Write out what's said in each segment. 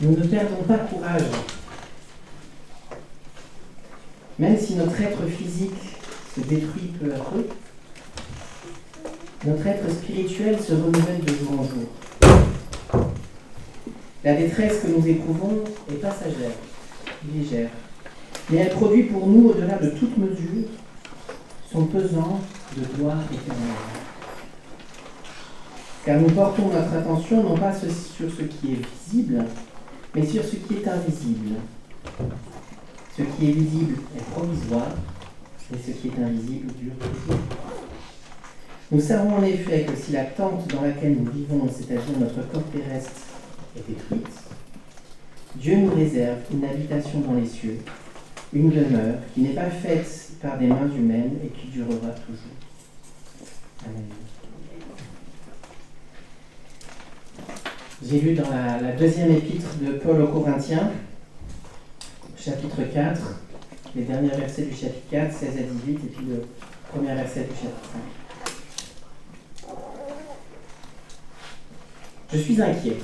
Nous ne perdons pas courage. Même si notre être physique se détruit peu à peu, notre être spirituel se renouvelle de jour en jour. La détresse que nous éprouvons est passagère, légère, mais elle produit pour nous, au-delà de toute mesure, son pesant de gloire éternelle. Car nous portons notre attention non pas sur ce qui est visible, mais sur ce qui est invisible. Ce qui est visible est provisoire, et ce qui est invisible dure toujours. Nous savons en effet que si la tente dans laquelle nous vivons, c'est-à-dire notre corps terrestre, est détruite, Dieu nous réserve une habitation dans les cieux, une demeure qui n'est pas faite par des mains humaines et qui durera toujours. Amen. J'ai lu dans la deuxième épître de Paul aux Corinthiens, chapitre 4, les derniers versets du chapitre 4, 16 à 18, et puis le premier verset du chapitre 5. Je suis inquiet.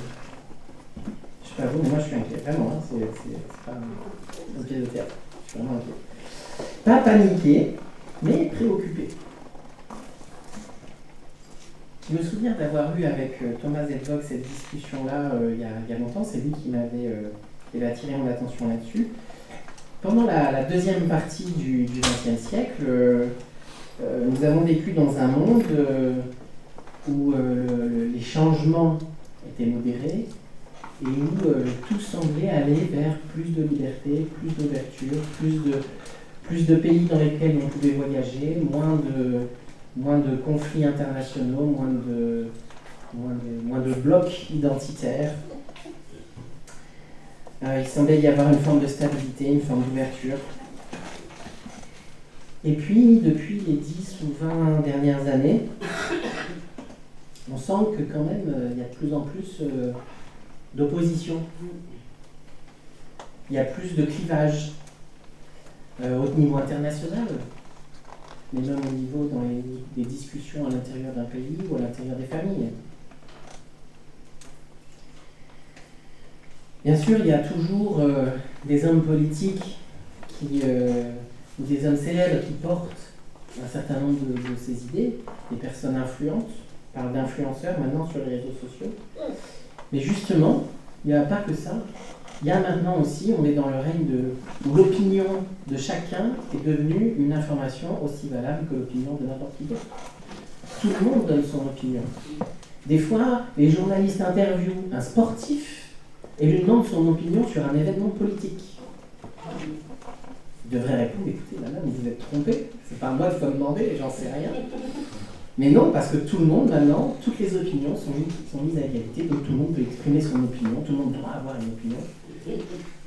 Je sais pas vous, mais moi je suis inquiet, vraiment, hein, c'est pas un pied de terre. Je suis vraiment inquiet. Pas paniqué, mais préoccupé. Je me souviens d'avoir eu avec Thomas Edvog cette discussion-là il y a longtemps. C'est lui qui avait attiré mon attention là-dessus. Pendant la deuxième partie du XXe siècle, nous avons vécu dans un monde où les changements étaient modérés et où tout semblait aller vers plus de liberté, plus d'ouverture, plus de pays dans lesquels on pouvait voyager, moins de conflits internationaux, moins de blocs identitaires. Il semblait y avoir une forme de stabilité, une forme d'ouverture. Et puis, depuis les 10 ou 20 dernières années, on sent que quand même, il y a de plus en plus d'opposition. Il y a plus de clivages au niveau international, mais même au niveau dans les discussions à l'intérieur d'un pays ou à l'intérieur des familles. Bien sûr, il y a toujours des hommes politiques ou des hommes célèbres qui portent un certain nombre de ces idées, des personnes influentes. On parle d'influenceurs maintenant sur les réseaux sociaux. Mais justement, il n'y a pas que ça. Il y a maintenant aussi, on est dans le règne où l'opinion de chacun est devenue une information aussi valable que l'opinion de n'importe qui d'autre. Tout le monde donne son opinion. Des fois, les journalistes interviewent un sportif et lui demandent son opinion sur un événement politique. Il devrait répondre, écoutez, madame, vous vous êtes trompé, c'est pas à moi de vous demander, j'en sais rien. Mais non, parce que tout le monde, maintenant, toutes les opinions sont mises à égalité, donc tout le monde peut exprimer son opinion, tout le monde doit avoir une opinion.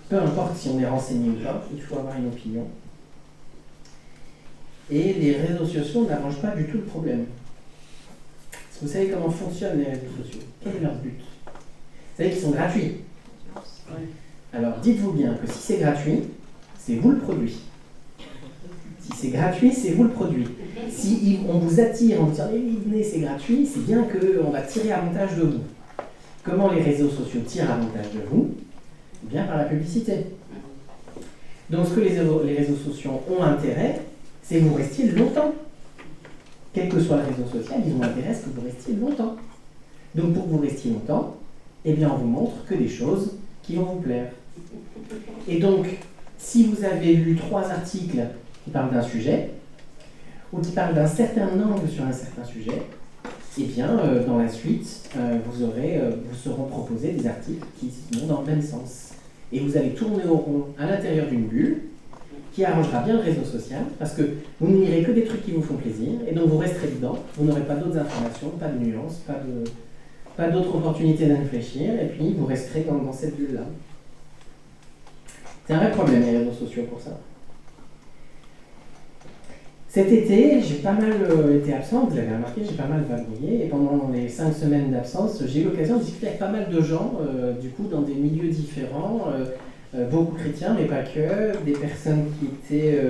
Peu importe si on est renseigné ou pas, il faut avoir une opinion. Et les réseaux sociaux n'arrangent pas du tout le problème. Est-ce que vous savez comment fonctionnent les réseaux sociaux? Quel est leur but? Vous savez qu'ils sont gratuits. Alors dites-vous bien que si c'est gratuit, c'est vous le produit. Si c'est gratuit, c'est vous le produit. Si on vous attire en vous disant « venez, c'est gratuit », c'est bien qu'on va tirer avantage de vous. Comment les réseaux sociaux tirent avantage de vous? Bien par la publicité. Donc ce que les réseaux sociaux ont intérêt, c'est que vous restiez longtemps. Quel que soit le réseau social, ils ont intérêt à ce que vous restiez longtemps. Donc pour que vous restiez longtemps, eh bien on vous montre que des choses qui vont vous plaire. Et donc, si vous avez lu 3 articles qui parlent d'un sujet, ou qui parlent d'un certain angle sur un certain sujet, eh bien, dans la suite, vous seront proposés des articles qui vont dans le même sens. Et vous allez tourner au rond à l'intérieur d'une bulle qui arrangera bien le réseau social, parce que vous ne lirez que des trucs qui vous font plaisir, et donc vous resterez dedans, vous n'aurez pas d'autres informations, pas de nuances, pas d'autres opportunités de réfléchir, et puis vous resterez dans cette bulle-là. C'est un vrai problème, les réseaux sociaux, pour ça. Cet été, j'ai pas mal été absent, vous l'avez remarqué, j'ai pas mal vadrouillé, et pendant les 5 semaines d'absence, j'ai eu l'occasion de discuter avec pas mal de gens, du coup, dans des milieux différents, beaucoup chrétiens, mais pas que, des personnes qui étaient,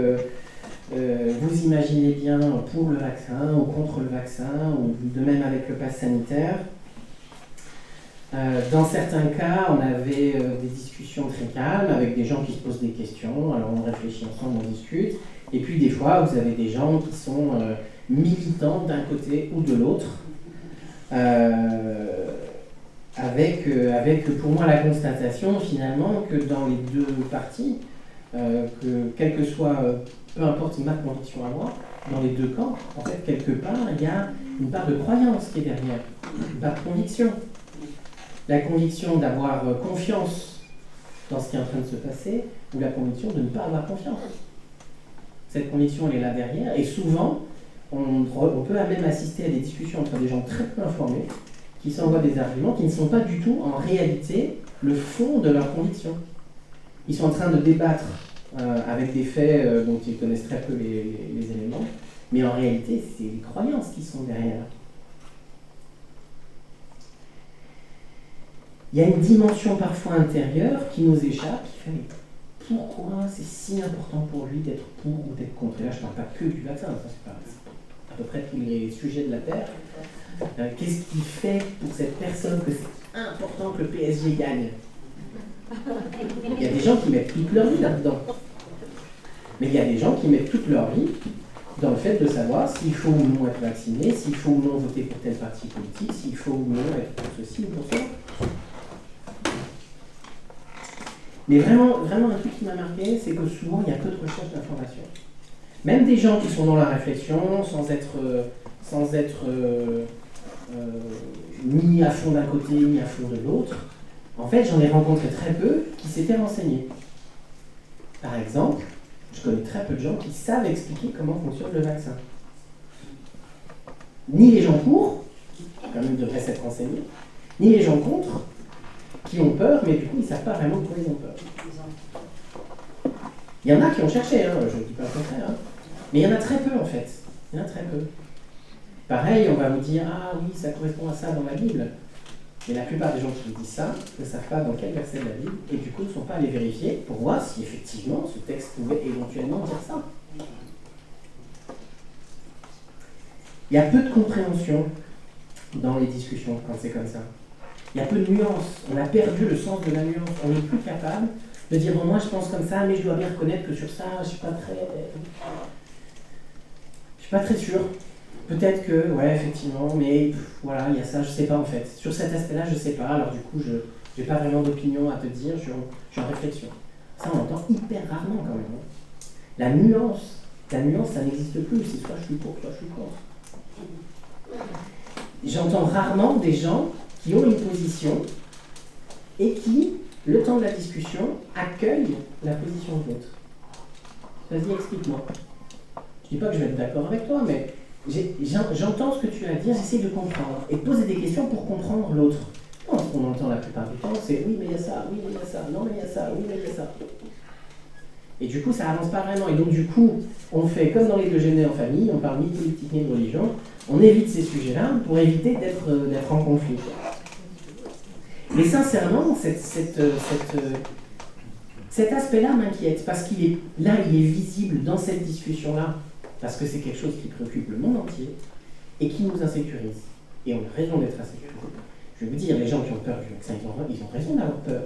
vous imaginez bien, pour le vaccin, ou contre le vaccin, ou de même avec le pass sanitaire. Dans certains cas, on avait des discussions très calmes avec des gens qui se posent des questions, alors on réfléchit ensemble, on discute. Et puis des fois, vous avez des gens qui sont militants d'un côté ou de l'autre, avec pour moi la constatation finalement que dans les deux parties, que quel que soit, peu importe ma conviction à moi, dans les deux camps, en fait, quelque part, il y a une part de croyance qui est derrière, une part de conviction. La conviction d'avoir confiance dans ce qui est en train de se passer, ou la conviction de ne pas avoir confiance. Cette conviction, elle est là derrière, et souvent, on peut même assister à des discussions entre des gens très peu informés, qui s'envoient des arguments qui ne sont pas du tout, en réalité, le fond de leur conviction. Ils sont en train de débattre avec des faits dont ils connaissent très peu les éléments, mais en réalité, c'est les croyances qui sont derrière. Il y a une dimension parfois intérieure qui nous échappe, qui fait mais pourquoi c'est si important pour lui d'être pour ou d'être contre. Et là, je ne parle pas que du vaccin, ça c'est à peu près tous les sujets de la Terre. Qu'est-ce qui fait pour cette personne que c'est important que le PSG gagne? Il y a des gens qui mettent toute leur vie là-dedans. Mais il y a des gens qui mettent toute leur vie dans le fait de savoir s'il faut ou non être vacciné, s'il faut ou non voter pour tel parti politique, s'il faut ou non être pour ceci ou pour cela. Mais vraiment, vraiment un truc qui m'a marqué, c'est que souvent il y a peu de recherche d'information. Même des gens qui sont dans la réflexion, sans être ni à fond d'un côté, ni à fond de l'autre, en fait j'en ai rencontré très peu qui s'étaient renseignés. Par exemple, je connais très peu de gens qui savent expliquer comment fonctionne le vaccin. Ni les gens pour, qui quand même devraient s'être renseignés, ni les gens contre, qui ont peur, mais du coup ils ne savent pas vraiment pourquoi ils ont peur. Il y en a qui ont cherché, hein, je ne dis pas le contraire, hein, mais il y en a très peu en fait. Il y en a très peu. Pareil, on va vous dire, ah oui, ça correspond à ça dans la Bible. Mais la plupart des gens qui vous disent ça ne savent pas dans quel verset de la Bible et du coup ne sont pas allés vérifier pour voir si effectivement ce texte pouvait éventuellement dire ça. Il y a peu de compréhension dans les discussions quand c'est comme ça. Il y a peu de nuances. On a perdu le sens de la nuance. On n'est plus capable de dire bon, moi je pense comme ça, mais je dois bien reconnaître que sur ça, je ne suis pas très sûr. Peut-être que, ouais, effectivement, mais voilà, il y a ça, je ne sais pas en fait. Sur cet aspect-là, je ne sais pas, alors du coup, je n'ai pas vraiment d'opinion à te dire, je suis en réflexion. Ça, on entend hyper rarement quand même. Hein. La nuance, ça n'existe plus, c'est soit je suis pour, soit je suis contre. J'entends rarement des gens qui ont une position et qui, le temps de la discussion, accueillent la position de l'autre. Vas-y, explique-moi. Je ne dis pas que je vais être d'accord avec toi, mais j'entends ce que tu as à dire, j'essaie de comprendre et de poser des questions pour comprendre l'autre. Non, ce qu'on entend la plupart du temps, c'est oui, mais il y a ça, oui, mais il y a ça, non, mais il y a ça, oui, mais il y a ça. Et du coup, ça avance pas vraiment. Et donc, du coup, on fait comme dans les déjeuners en famille, on parle ni de politique ni de religion, on évite ces sujets-là pour éviter d'être en conflit. Mais sincèrement, cet aspect-là m'inquiète, parce qu'il est là, il est visible dans cette discussion-là, parce que c'est quelque chose qui préoccupe le monde entier et qui nous insécurise. Et on a raison d'être insécurisé. Je vais vous dire, les gens qui ont peur du vaccin, ils ont raison d'avoir peur.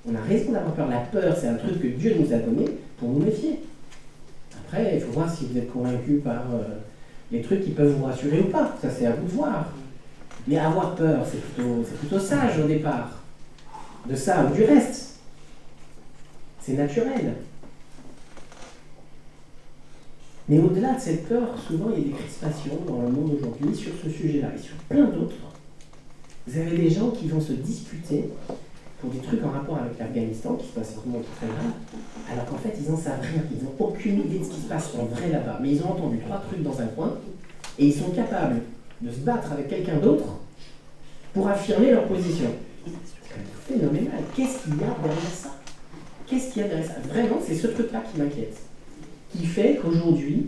On a raison d'avoir peur. La peur, c'est un truc que Dieu nous a donné pour nous méfier. Après, il faut voir si vous êtes convaincu par les trucs qui peuvent vous rassurer ou pas. Ça, c'est à vous de voir. Mais avoir peur, c'est plutôt sage au départ. De ça ou du reste. C'est naturel. Mais au-delà de cette peur, souvent il y a des crispations dans le monde aujourd'hui sur ce sujet-là et sur plein d'autres. Vous avez des gens qui vont se disputer pour des trucs en rapport avec l'Afghanistan, qui se passe vraiment très mal, alors qu'en fait ils n'en savent rien, ils n'ont aucune idée de ce qui se passe en vrai là-bas. Mais ils ont entendu 3 trucs dans un coin et ils sont capables de se battre avec quelqu'un d'autre pour affirmer leur position. C'est phénoménal. Qu'est-ce qu'il y a derrière ça? Qu'est-ce qu'il y a derrière ça? Vraiment, c'est ce truc-là qui m'inquiète. Qui fait qu'aujourd'hui,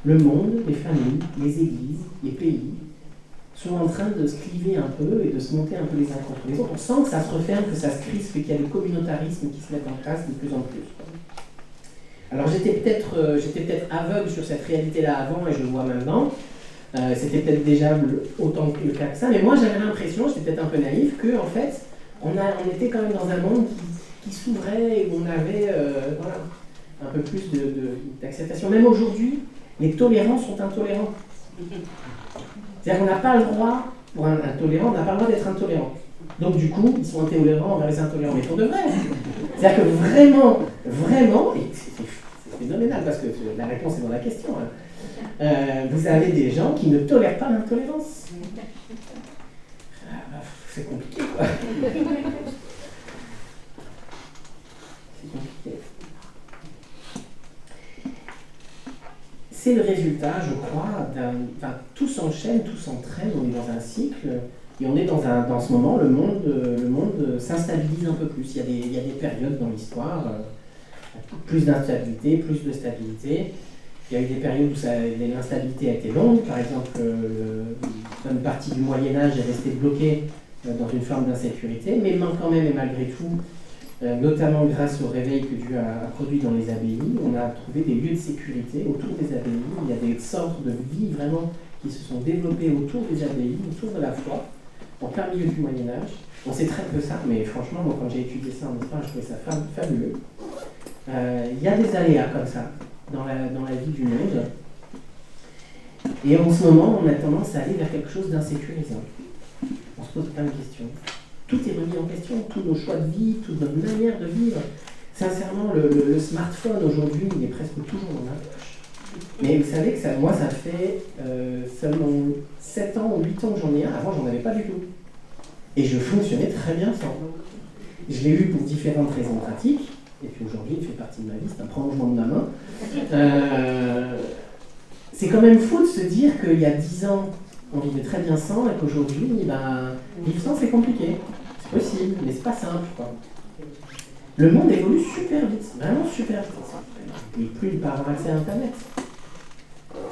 le monde, les familles, les églises, les pays, sont en train de se cliver un peu et de se monter un peu les uns contre les autres. On sent que ça se referme, que ça se crispe et qu'il y a des communautarismes qui se mettent en place de plus en plus. Alors j'étais peut-être aveugle sur cette réalité-là avant et je le vois maintenant. C'était peut-être déjà autant que le cas que ça, mais moi j'avais l'impression, j'étais peut-être un peu naïf, qu'en fait, on était quand même dans un monde qui s'ouvrait et où on avait voilà, un peu plus d'acceptation. Même aujourd'hui, les tolérants sont intolérants. C'est-à-dire qu'on n'a pas le droit, pour un intolérant, on n'a pas le droit d'être intolérant. Donc du coup, ils sont intolérants envers les intolérants, mais pour de vrai. C'est-à-dire que vraiment, et c'est phénoménal parce que la réponse est dans la question. Vous avez des gens qui ne tolèrent pas l'intolérance. C'est compliqué, quoi. C'est compliqué. C'est le résultat, je crois, enfin, tout s'enchaîne, tout s'entraîne, on est dans un cycle, et on est dans ce moment, le monde s'instabilise un peu plus. Il y a des périodes dans l'histoire, plus d'instabilité, plus de stabilité. Il y a eu des périodes où l'instabilité a été longue, par exemple, une partie du Moyen-Âge est restée bloquée dans une forme d'insécurité, mais quand même et malgré tout, notamment grâce au réveil que Dieu a produit dans les abbayes, on a trouvé des lieux de sécurité autour des abbayes. Il y a des centres de vie vraiment qui se sont développés autour des abbayes, autour de la foi, en plein milieu du Moyen-Âge. On sait très peu ça, mais franchement, moi, quand j'ai étudié ça en histoire, je trouvais ça fabuleux. Il y a des aléas comme ça dans la vie du monde. Et en ce moment, on a tendance à aller vers quelque chose d'insécurisant. On se pose plein de questions. Tout est remis en question, tous nos choix de vie, toute notre manière de vivre. Sincèrement, le smartphone aujourd'hui, il est presque toujours dans ma poche. Mais vous savez que moi, ça fait seulement 7 ans ou 8 ans que j'en ai un. Avant, j'en avais pas du tout. Et je fonctionnais très bien sans. Je l'ai eu pour différentes raisons pratiques. Et puis aujourd'hui, il fait partie de ma vie, c'est un prolongement de ma main. C'est quand même fou de se dire qu'il y a 10 ans, on vivait très bien sans, et qu'aujourd'hui, vivre sans, c'est compliqué. C'est possible, mais c'est pas simple, quoi. Le monde évolue super vite, vraiment super vite. Et plus il peut avoir accès à Internet.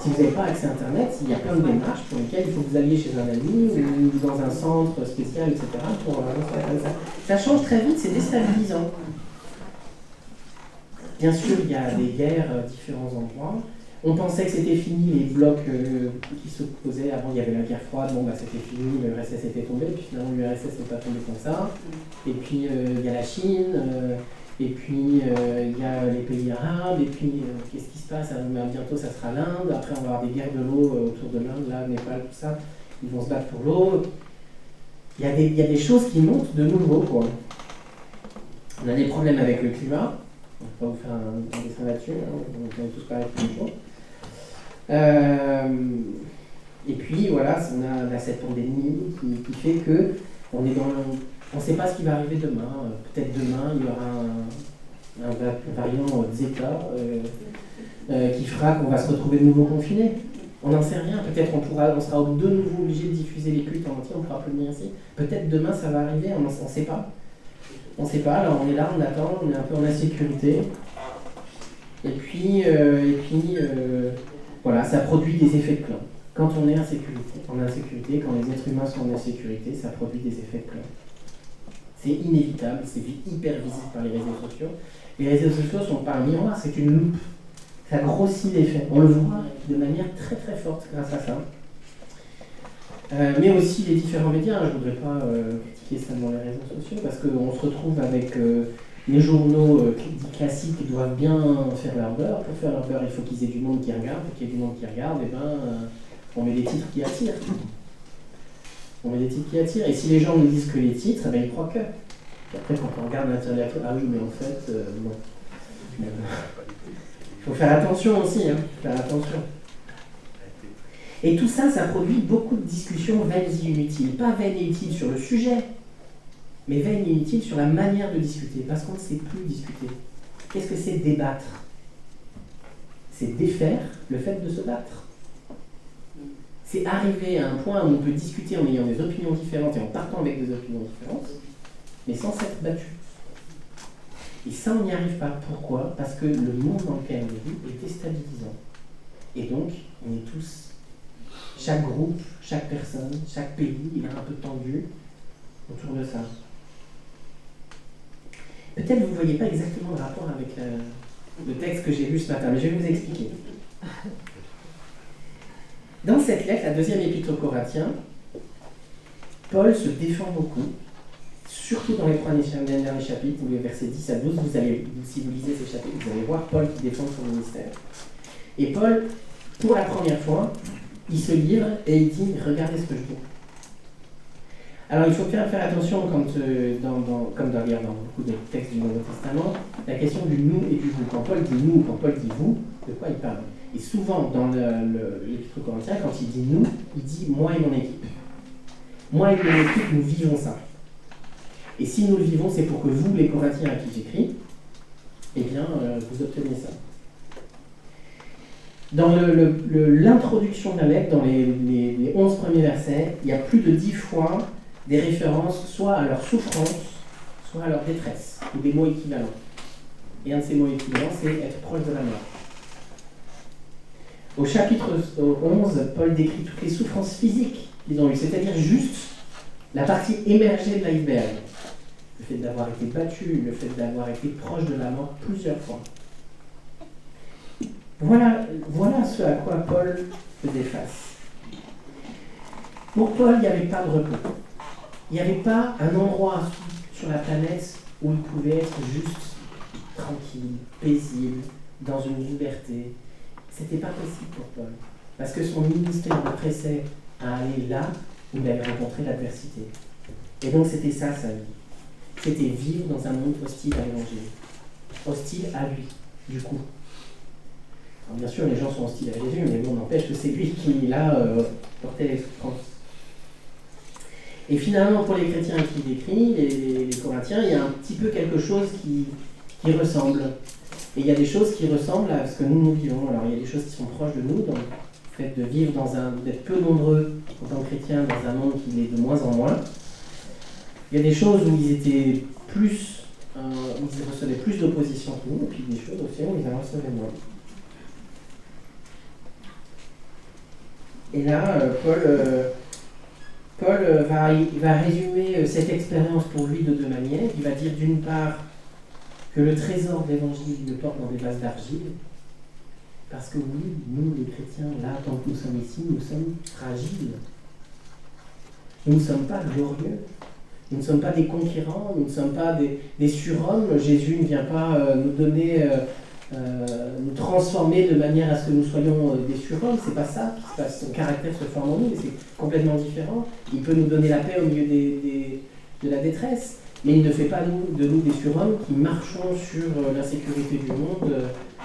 Si vous n'avez pas accès à Internet, il y a plein de démarches pour lesquelles il faut que vous alliez chez un ami ou dans un centre spécial, etc. pour ça. Ça change très vite, c'est déstabilisant. Bien sûr, il y a des guerres à différents endroits. On pensait que c'était fini, les blocs qui s'opposaient. Avant, il y avait la guerre froide, c'était fini, l'URSS était tombé, puis finalement, l'URSS n'est pas tombé comme ça. Et puis, il y a la Chine, et puis, il y a les pays arabes, et puis, qu'est-ce qui se passe? Bientôt, ça sera l'Inde. Après, on va avoir des guerres de l'eau autour de l'Inde, là, Népal, tout ça. Ils vont se battre pour l'eau. Il y a des choses qui montent de nouveau, quoi. On a des problèmes avec le climat. On va vous faire un dessin là-dessus, on va tous parler de même chose. Et puis voilà, on a cette pandémie qui fait que on ne sait pas ce qui va arriver demain. Peut-être demain, il y aura un variant Zeta qui fera qu'on va se retrouver de nouveau confinés. On n'en sait rien. Peut-être on sera de nouveau obligé de diffuser les cultes en entier, on ne pourra plus venir ici. Peut-être demain ça va arriver, on ne sait pas. On ne sait pas, là on est là, on attend, on est un peu en insécurité. Et puis voilà, ça produit des effets de clan. Quand on est en insécurité, quand les êtres humains sont en insécurité, ça produit des effets de clan. C'est inévitable, c'est hyper visible par les réseaux sociaux. Les réseaux sociaux ne sont pas un miroir, c'est une loupe. Ça grossit l'effet. On le voit de manière très très forte grâce à ça. Mais aussi les différents médias, je ne voudrais pas critiquer seulement les réseaux sociaux, parce qu'on se retrouve avec les journaux classiques qui doivent bien faire leur beurre. Pour faire leur beurre, il faut qu'ils aient du monde qui regarde. Pour qu'il y ait du monde qui regarde, on met des titres qui attirent. Et si les gens ne disent que les titres, ils croient que. Et après, quand on regarde l'Internet, ah oui, mais en fait, bon. Il faut faire attention aussi, faire attention. Et tout ça, ça produit beaucoup de discussions vaines et inutiles. Pas vaines et inutiles sur le sujet, mais vaines et inutiles sur la manière de discuter, parce qu'on ne sait plus discuter. Qu'est-ce que c'est débattre? C'est défaire le fait de se battre. C'est arriver à un point où on peut discuter en ayant des opinions différentes et en partant avec des opinions différentes, mais sans s'être battu. Et ça, on n'y arrive pas. Pourquoi? Parce que le monde dans lequel on vit est déstabilisant. Et donc, on est tous... Chaque groupe, chaque personne, chaque pays, il est un peu tendu autour de ça. Peut-être que vous ne voyez pas exactement le rapport avec le texte que j'ai lu ce matin, mais je vais vous expliquer. Dans cette lettre, la deuxième épître aux Corinthiens, Paul se défend beaucoup, surtout dans les trois derniers chapitres, les versets 10 à 12, si vous lisez ces chapitres, vous allez voir Paul qui défend son ministère. Et Paul, pour la première fois, il se livre et il dit « Regardez ce que je dis ». Alors il faut bien faire attention comme d'ailleurs dans beaucoup de textes du Nouveau Testament, la question du nous et du vous. Quand Paul dit nous, quand Paul dit vous, de quoi il parle? Et souvent dans l'Épître aux Corinthiens, quand il dit nous, il dit moi et mon équipe. Moi et mon équipe, nous vivons ça. Et si nous le vivons, c'est pour que vous, les Corinthiens à qui j'écris, eh bien, vous obteniez ça. Dans l'introduction de la lettre, dans les 11 premiers versets, il y a plus de 10 fois des références soit à leur souffrance, soit à leur détresse, ou des mots équivalents. Et un de ces mots équivalents, c'est être proche de la mort. Au chapitre 11, Paul décrit toutes les souffrances physiques qu'ils ont eues, c'est-à-dire juste la partie émergée de l'iceberg. Le fait d'avoir été battu, le fait d'avoir été proche de la mort plusieurs fois. Voilà ce à quoi Paul faisait face. Pour Paul, il n'y avait pas de repos. Il n'y avait pas un endroit sur la planète où il pouvait être juste tranquille, paisible, dans une liberté. C'était pas possible pour Paul. Parce que son ministère le pressait à aller là où il allait rencontrer l'adversité. Et donc c'était ça sa vie. C'était vivre dans un monde hostile à l'évangile. Hostile à lui, du coup. Alors, bien sûr, les gens sont hostiles à Jésus, mais bon, n'empêche que c'est lui qui, là, portait les souffrances. Et finalement, pour les chrétiens qui décrit, les Corinthiens, il y a un petit peu quelque chose qui ressemble. Et il y a des choses qui ressemblent à ce que nous vivons. Alors, il y a des choses qui sont proches de nous, dans le fait de vivre d'être peu nombreux en tant que chrétiens dans un monde qui l'est de moins en moins. Il y a des choses où ils étaient plus, où ils recevaient plus d'opposition que nous, et puis des choses aussi où ils en recevaient moins. Et là, Paul va résumer cette expérience pour lui de deux manières. Il va dire d'une part que le trésor de l'évangile le porte dans des vases d'argile, parce que oui, nous les chrétiens, là, tant que nous sommes ici, nous sommes fragiles. Nous ne sommes pas glorieux. Nous ne sommes pas des conquérants, nous ne sommes pas des surhommes. Jésus ne vient pas nous donner, nous transformer de manière à ce que nous soyons des surhommes. C'est pas ça qui se passe. Son caractère se forme en nous, mais c'est complètement différent. Il peut nous donner la paix au milieu de la détresse, mais il ne fait pas de nous des surhommes qui marchons sur l'insécurité du monde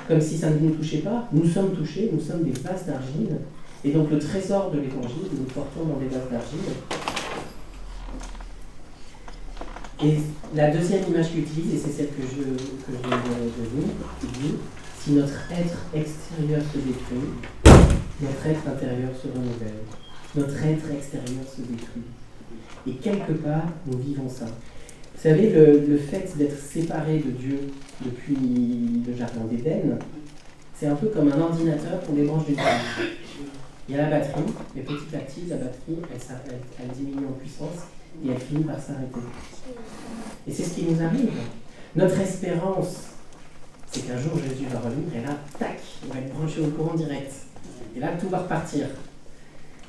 comme si ça ne nous touchait pas. Nous sommes touchés, nous sommes des vases d'argile. Et donc le trésor de l'évangile, nous portons dans des vases d'argile. Et la deuxième image qu'il utilise, et c'est celle que je viens de lire, il dit « Si notre être extérieur se détruit, notre être intérieur se renouvelle. Notre être extérieur se détruit. » Et quelque part, nous vivons ça. Vous savez, le fait d'être séparé de Dieu depuis le jardin d'Éden, c'est un peu comme un ordinateur qu'on débranche d'une prise. Il y a la batterie, et petit à petit, la batterie, elle diminue en puissance, et elle finit par s'arrêter. Et c'est ce qui nous arrive. Notre espérance, c'est qu'un jour Jésus va revenir et là, tac, on va être branché au courant direct. Et là, tout va repartir.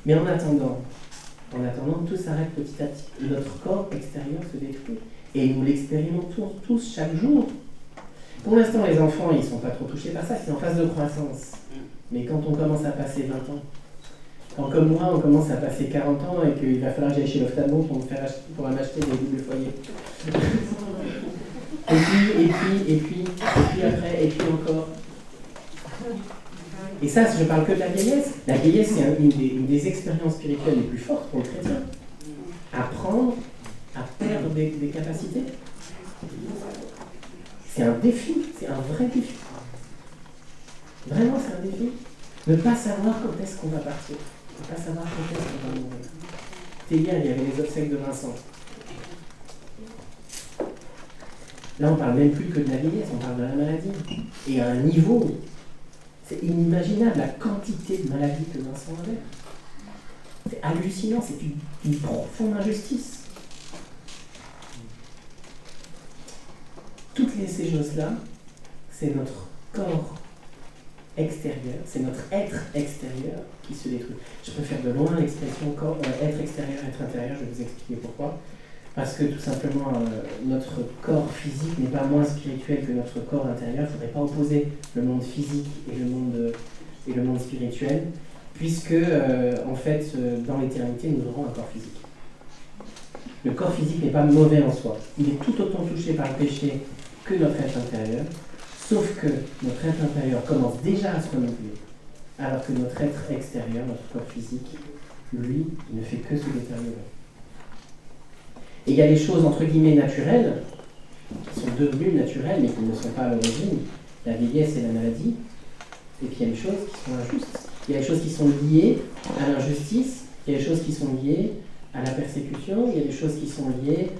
Mais en attendant, tout s'arrête petit à petit. Notre corps extérieur se détruit. Et nous l'expérimentons tous chaque jour. Pour l'instant, les enfants, ils ne sont pas trop touchés par ça, c'est en phase de croissance. Mais quand on commence à passer 20 ans, quand comme moi, on commence à passer 40 ans et qu'il va falloir que j'aille chez l'ophtalmo pour m'acheter des doubles foyers. et puis après, et puis encore. Et ça, je parle que de la vieillesse. La vieillesse, c'est une des expériences spirituelles les plus fortes pour le chrétien. Apprendre à perdre des capacités. C'est un défi, c'est un vrai défi. Vraiment, c'est un défi. Ne pas savoir quand est-ce qu'on va partir. Ne pas savoir quand est-ce qu'on va mourir. C'était hier, il y avait les obsèques de Vincent. Là, on ne parle même plus que de la vieillesse, on parle de la maladie. Et à un niveau, c'est inimaginable la quantité de maladies que Vincent avait. C'est hallucinant, c'est une profonde injustice. Toutes ces choses-là, c'est notre corps extérieur, c'est notre être extérieur qui se détruit. Je préfère de loin l'expression être extérieur, être intérieur, je vais vous expliquer pourquoi. Parce que tout simplement, notre corps physique n'est pas moins spirituel que notre corps intérieur. Il ne faudrait pas opposer le monde physique et le monde spirituel, puisque, en fait, dans l'éternité, nous aurons un corps physique. Le corps physique n'est pas mauvais en soi. Il est tout autant touché par le péché que notre être intérieur, sauf que notre être intérieur commence déjà à se renouveler, alors que notre être extérieur, notre corps physique, lui, ne fait que se détériorer. Et il y a des choses entre guillemets naturelles, qui sont devenues naturelles, mais qui ne sont pas à l'origine, la vieillesse et la maladie, et puis il y a des choses qui sont injustes. Il y a des choses qui sont liées à l'injustice, il y a des choses qui sont liées à la persécution, il y a des choses qui sont liées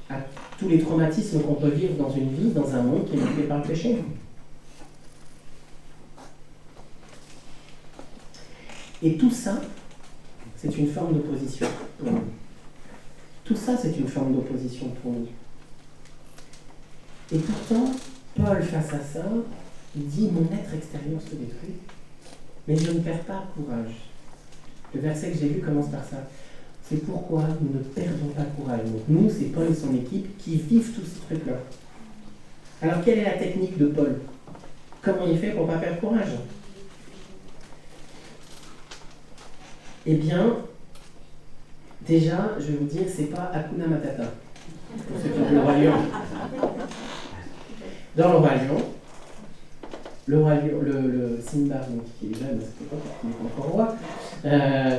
à tous les traumatismes qu'on peut vivre dans une vie, dans un monde qui est marqué par le péché. Et tout ça, c'est une forme d'opposition pour nous. Tout ça, c'est une forme d'opposition pour nous. Et pourtant, Paul, face à ça, il dit « Mon être extérieur se détruit, mais je ne perds pas courage. » Le verset que j'ai lu commence par ça. C'est pourquoi nous ne perdons pas courage. Donc nous, c'est Paul et son équipe qui vivent tous ces trucs-là. Alors, quelle est la technique de Paul? Comment il fait pour ne pas perdre courage? Eh bien, déjà, je vais vous dire, c'est pas Hakuna Matata. Pour ceux qui ont vu le Roi Lion. Dans le Roi Lion, le Simba, donc, qui est jeune à cette époque, qui n'est pas encore roi,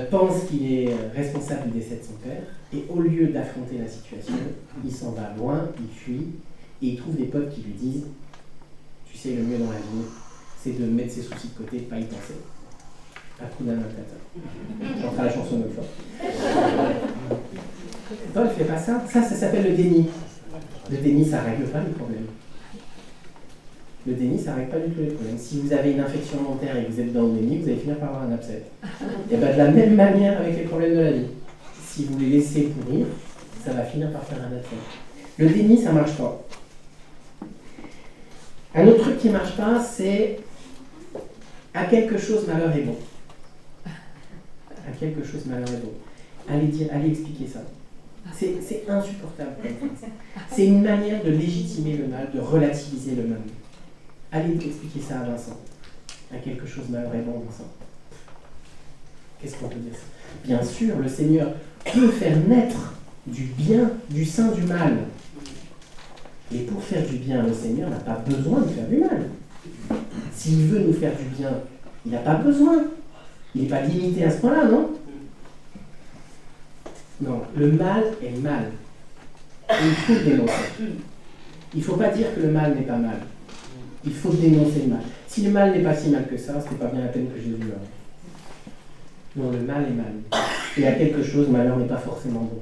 pense qu'il est responsable du décès de son père, et au lieu d'affronter la situation, il s'en va loin, il fuit, et il trouve des potes qui lui disent « Tu sais, le mieux dans la vie, c'est de mettre ses soucis de côté, de ne pas y penser. » Hakuna Matata. J'en ferai la chanson une autre fois. Paul ne fait pas ça. Ça s'appelle le déni. Le déni, ça ne règle pas les problèmes. Le déni, ça ne règle pas du tout les problèmes. Si vous avez une infection dentaire et que vous êtes dans le déni, vous allez finir par avoir un abcès. Et bien de la même manière avec les problèmes de la vie. Si vous les laissez pourrir, ça va finir par faire un abcès. Le déni, ça ne marche pas. Un autre truc qui ne marche pas, c'est à quelque chose malheur est bon. À quelque chose malheur est bon. Allez expliquer ça. C'est insupportable. C'est une manière de légitimer le mal, de relativiser le mal. Allez expliquer ça à Vincent. À quelque chose malheur est bon, Vincent. Qu'est-ce qu'on peut dire? Bien sûr, le Seigneur peut faire naître du bien du sein du mal. Et pour faire du bien, le Seigneur n'a pas besoin de faire du mal. S'il veut nous faire du bien, il n'a pas besoin. Il n'est pas limité à ce point-là, non? Non, le mal est mal. Et il faut le dénoncer. Il ne faut pas dire que le mal n'est pas mal. Il faut dénoncer le mal. Si le mal n'est pas si mal que ça, ce n'est pas bien la peine que Jésus meure. Non, le mal est mal. Et à quelque chose, malheur n'est pas forcément bon.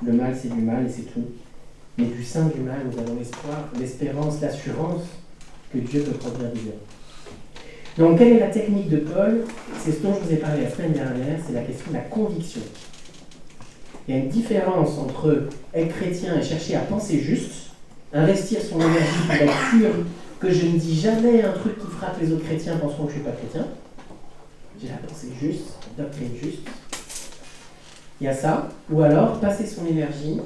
Le mal, c'est du mal et c'est tout. Mais du sein du mal, nous avons l'espoir, l'espérance, l'assurance que Dieu peut produire du bien. Donc, quelle est la technique de Paul? C'est ce dont je vous ai parlé la semaine dernière, c'est la question de la conviction. Il y a une différence entre être chrétien et chercher à penser juste, investir son énergie pour être sûr que je ne dis jamais un truc qui fera que les autres chrétiens penseront que je ne suis pas chrétien. J'ai la pensée juste, la doctrine juste. Il y a ça. Ou alors, passer son énergie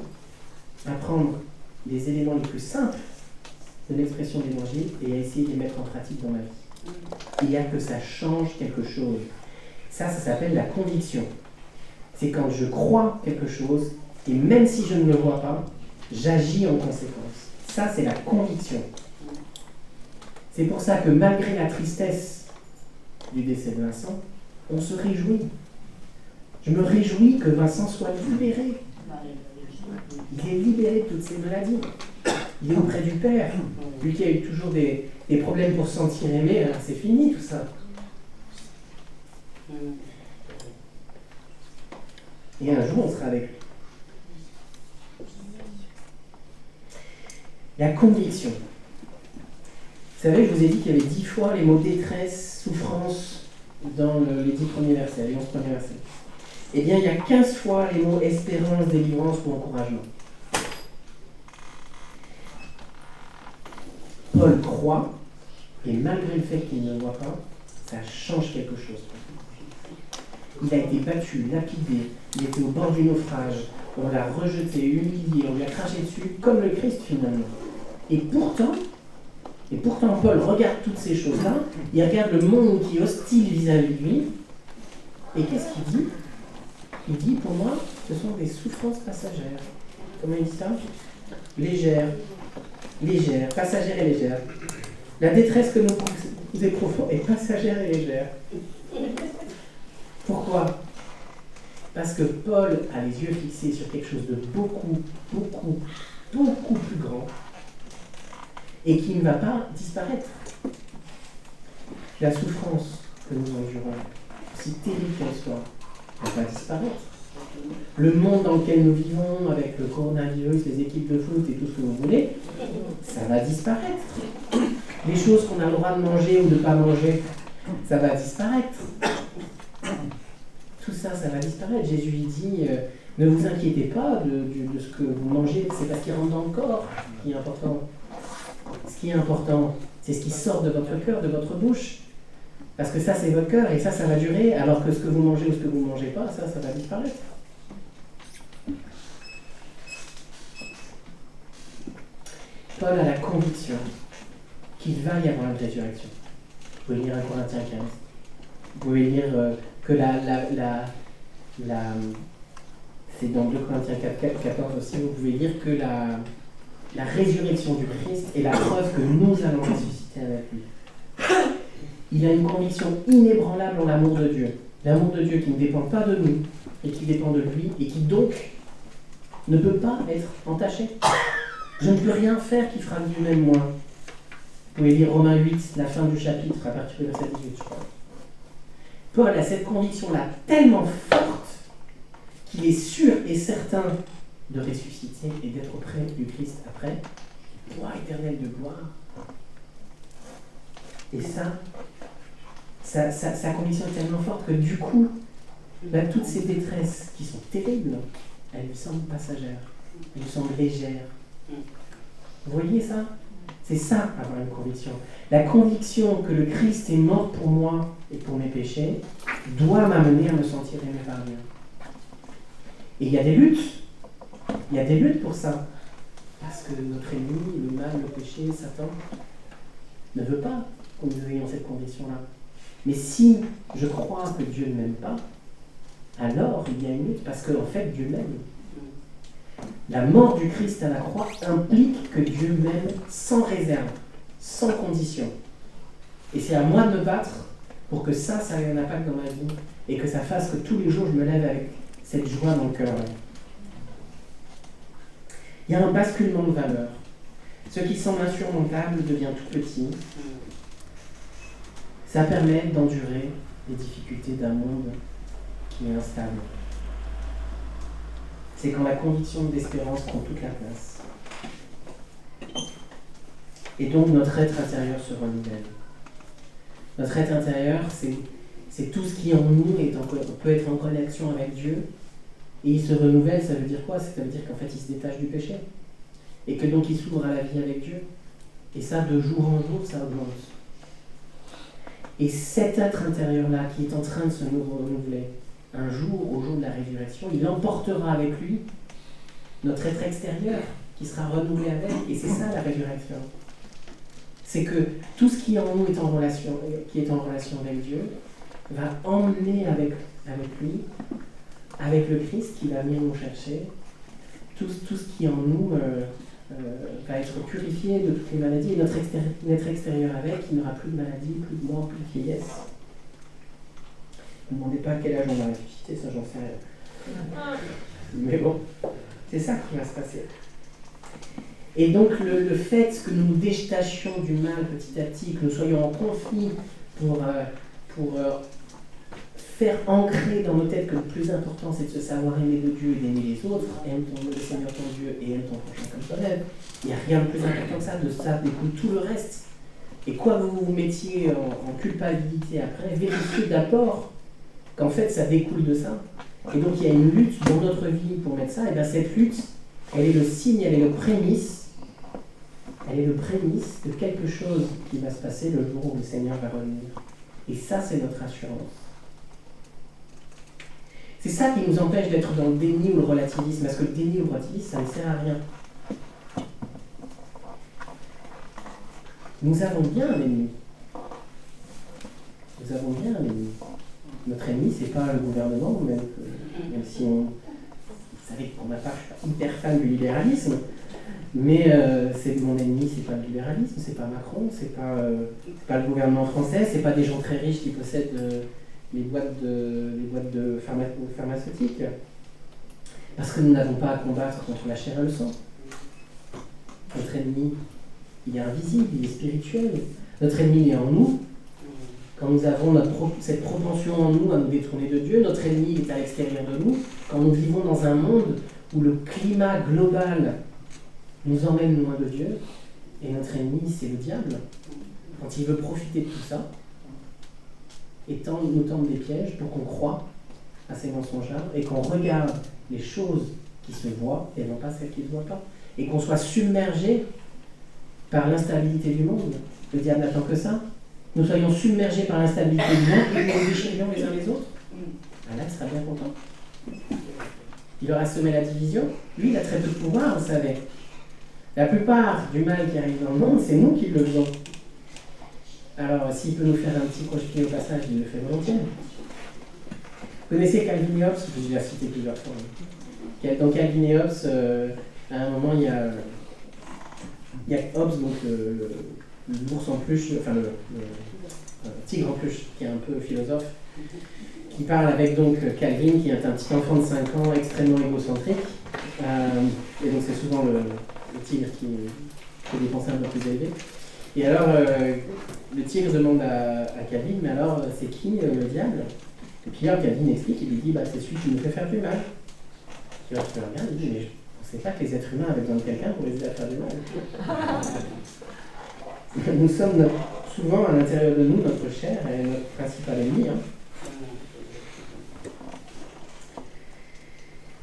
à prendre les éléments les plus simples de l'expression de l'évangile et à essayer de les mettre en pratique dans ma vie. Il y a que ça change quelque chose. Ça s'appelle la conviction. C'est quand je crois quelque chose, et même si je ne le vois pas, j'agis en conséquence. Ça, c'est la conviction. C'est pour ça que malgré la tristesse du décès de Vincent, on se réjouit. Je me réjouis que Vincent soit libéré. Il est libéré de toutes ses maladies. Il est auprès du Père. Lui qui a eu toujours des problèmes pour se sentir aimé, alors c'est fini tout ça. Et un jour, on sera avec lui. La conviction. Vous savez, je vous ai dit qu'il y avait 10 fois les mots détresse, souffrance dans les 10 premiers versets, les 11 premiers versets. Eh bien, il y a 15 fois les mots espérance, délivrance ou encouragement. Paul Paul croit, et malgré le fait qu'il ne le voit pas, ça change quelque chose. Il a été battu, lapidé, il était au bord du naufrage, on l'a rejeté, humilié, on lui a craché dessus, comme le Christ finalement. Et pourtant, Paul regarde toutes ces choses-là, il regarde le monde qui est hostile vis-à-vis de lui, et qu'est-ce qu'il dit ? Il dit, pour moi, ce sont des souffrances passagères. Comment il dit ça ? Légères, passagères et légères. La détresse que nous éprouvons est passagère et légère. Pourquoi ? Parce que Paul a les yeux fixés sur quelque chose de beaucoup plus grand et qui ne va pas disparaître. La souffrance que nous endurons, si terrible qu'elle soit, elle va disparaître. Le monde dans lequel nous vivons, avec le coronavirus, les équipes de foot et tout ce que vous voulez, ça va disparaître. Les choses qu'on a le droit de manger ou de ne pas manger, ça va disparaître. Tout ça, ça va disparaître. Jésus dit, ne vous inquiétez pas de ce que vous mangez, c'est parce qu'il rentre dans le corps qui est important. Ce qui est important, c'est ce qui sort de votre cœur, de votre bouche. Parce que ça, c'est votre cœur, et ça va durer, alors que ce que vous mangez ou ce que vous ne mangez pas, ça va disparaître. Paul a la conviction qu'il va y avoir une résurrection. Vous pouvez lire 1 Corinthiens 15. Vous pouvez lire que c'est dans 2 Corinthiens 14 aussi, vous pouvez lire que la résurrection du Christ est la preuve que nous allons ressusciter avec lui. Il a une conviction inébranlable en l'amour de Dieu. L'amour de Dieu qui ne dépend pas de nous, et qui dépend de lui, et qui donc ne peut pas être entaché. Je ne peux rien faire qui fera de lui-même moi. Vous pouvez lire Romains 8, la fin du chapitre, à partir du verset 18, je crois. Paul a cette conviction-là tellement forte qu'il est sûr et certain de ressusciter et d'être auprès du Christ après. Gloire éternelle de gloire. Et sa conviction est tellement forte que du coup, là, toutes ces détresses qui sont terribles, elles lui semblent passagères, elles lui semblent légères. Vous voyez ça ? C'est ça, avoir une conviction. La conviction que le Christ est mort pour moi et pour mes péchés doit m'amener à me sentir aimé par Dieu. Et il y a des luttes. Il y a des luttes pour ça. Parce que notre ennemi, le mal, le péché, Satan, ne veut pas que nous ayons cette conviction-là. Mais si je crois que Dieu ne m'aime pas, alors il y a une lutte, parce qu'en fait, Dieu m'aime. La mort du Christ à la croix implique que Dieu m'aime sans réserve, sans condition. Et c'est à moi de me battre pour que ça ait un impact dans ma vie et que ça fasse que tous les jours je me lève avec cette joie dans le cœur. Il y a un basculement de valeur. Ce qui semble insurmontable devient tout petit. Ça permet d'endurer les difficultés d'un monde qui est instable. C'est quand la conviction d'espérance prend toute la place. Et donc notre être intérieur se renouvelle. Notre être intérieur, c'est tout ce qui en nous peut être en connexion avec Dieu. Et il se renouvelle, ça veut dire quoi ? Ça veut dire qu'en fait il se détache du péché. Et que donc il s'ouvre à la vie avec Dieu. Et ça, de jour en jour, ça augmente. Et cet être intérieur-là qui est en train de se renouveler, un jour, au jour de la résurrection, il emportera avec lui notre être extérieur qui sera renouvelé avec, et c'est ça la résurrection. C'est que tout ce qui en nous est en relation avec Dieu, va emmener avec lui, avec le Christ qui va venir nous chercher, tout ce qui en nous va être purifié de toutes les maladies, et notre être extérieur avec, il n'aura plus de maladie, plus de mort, plus de vieillesse. Ne me demandez pas à quel âge on va ressusciter, ça j'en sais rien. Mais bon, c'est ça qui va se passer. Et donc le fait que nous nous détachions du mal petit à petit, que nous soyons en conflit pour faire ancrer dans nos têtes que le plus important c'est de se savoir aimer de Dieu et d'aimer les autres, aime le Seigneur ton Dieu et aime ton prochain comme toi-même. Il n'y a rien de plus important que ça, de ça découle tout le reste. Et quoi vous vous mettiez en culpabilité après, vérifiez d'abord qu'en fait ça découle de ça. Et donc il y a une lutte dans notre vie pour mettre ça, et bien cette lutte, elle est le signe, elle est le prémisse Elle est le prémisse de quelque chose qui va se passer le jour où le Seigneur va revenir. Et ça, c'est notre assurance. C'est ça qui nous empêche d'être dans le déni ou le relativisme, parce que le déni ou le relativisme, ça ne sert à rien. Nous avons bien un ennemi. Nous avons bien un ennemi. Notre ennemi, c'est pas le gouvernement, même si vous savez que pour ma part, je suis pas hyper fan du libéralisme, mais c'est mon ennemi, c'est pas le libéralisme, c'est pas Macron, c'est pas le gouvernement français, c'est pas des gens très riches qui possèdent les boîtes de pharmaceutiques. Parce que nous n'avons pas à combattre contre la chair et le sang. Notre ennemi, il est invisible, il est spirituel. Notre ennemi, il est en nous. Quand nous avons cette propension en nous à nous détourner de Dieu, notre ennemi est à l'extérieur de nous. Quand nous vivons dans un monde où le climat global nous emmène loin de Dieu, et notre ennemi, c'est le diable. Quand il veut profiter de tout ça, et nous tendre des pièges pour qu'on croie à ces mensonges-là, et qu'on regarde les choses qui se voient, et non pas celles qui ne se voient pas. Et qu'on soit submergé par l'instabilité du monde. Le diable n'attend que ça. Nous soyons submergés par l'instabilité du monde et nous nous déchirions les uns les autres. Ah là, il sera bien content. Il aura semé la division. Lui, il a très peu de pouvoir, vous savez. La plupart du mal qui arrive dans le monde, c'est nous qui le faisons. Alors, s'il peut nous faire un petit croche-pied au passage, il le fait volontiers. Vous connaissez Calvin et Hobbes? Je vous l'ai cité plusieurs fois. Dans Calvin et Hobbes, à un moment, il y a Hobbes, donc l'ours en peluche, enfin le tigre en peluche, qui est un peu philosophe, qui parle avec donc Calvin, qui est un petit enfant de 5 ans, extrêmement égocentrique. Et donc c'est souvent le tigre qui fait des pensées un peu plus élevées. Et alors, le tigre demande à Calvin, mais alors, c'est qui le diable? Et puis là, Calvin explique, il lui dit, c'est celui qui nous fait faire du mal. Puis là, tu le regardes, il dit, mais je ne pensais pas que les êtres humains avaient besoin de quelqu'un pour les aider à faire du mal. Nous sommes souvent à l'intérieur de nous, notre chair est notre principal ennemi.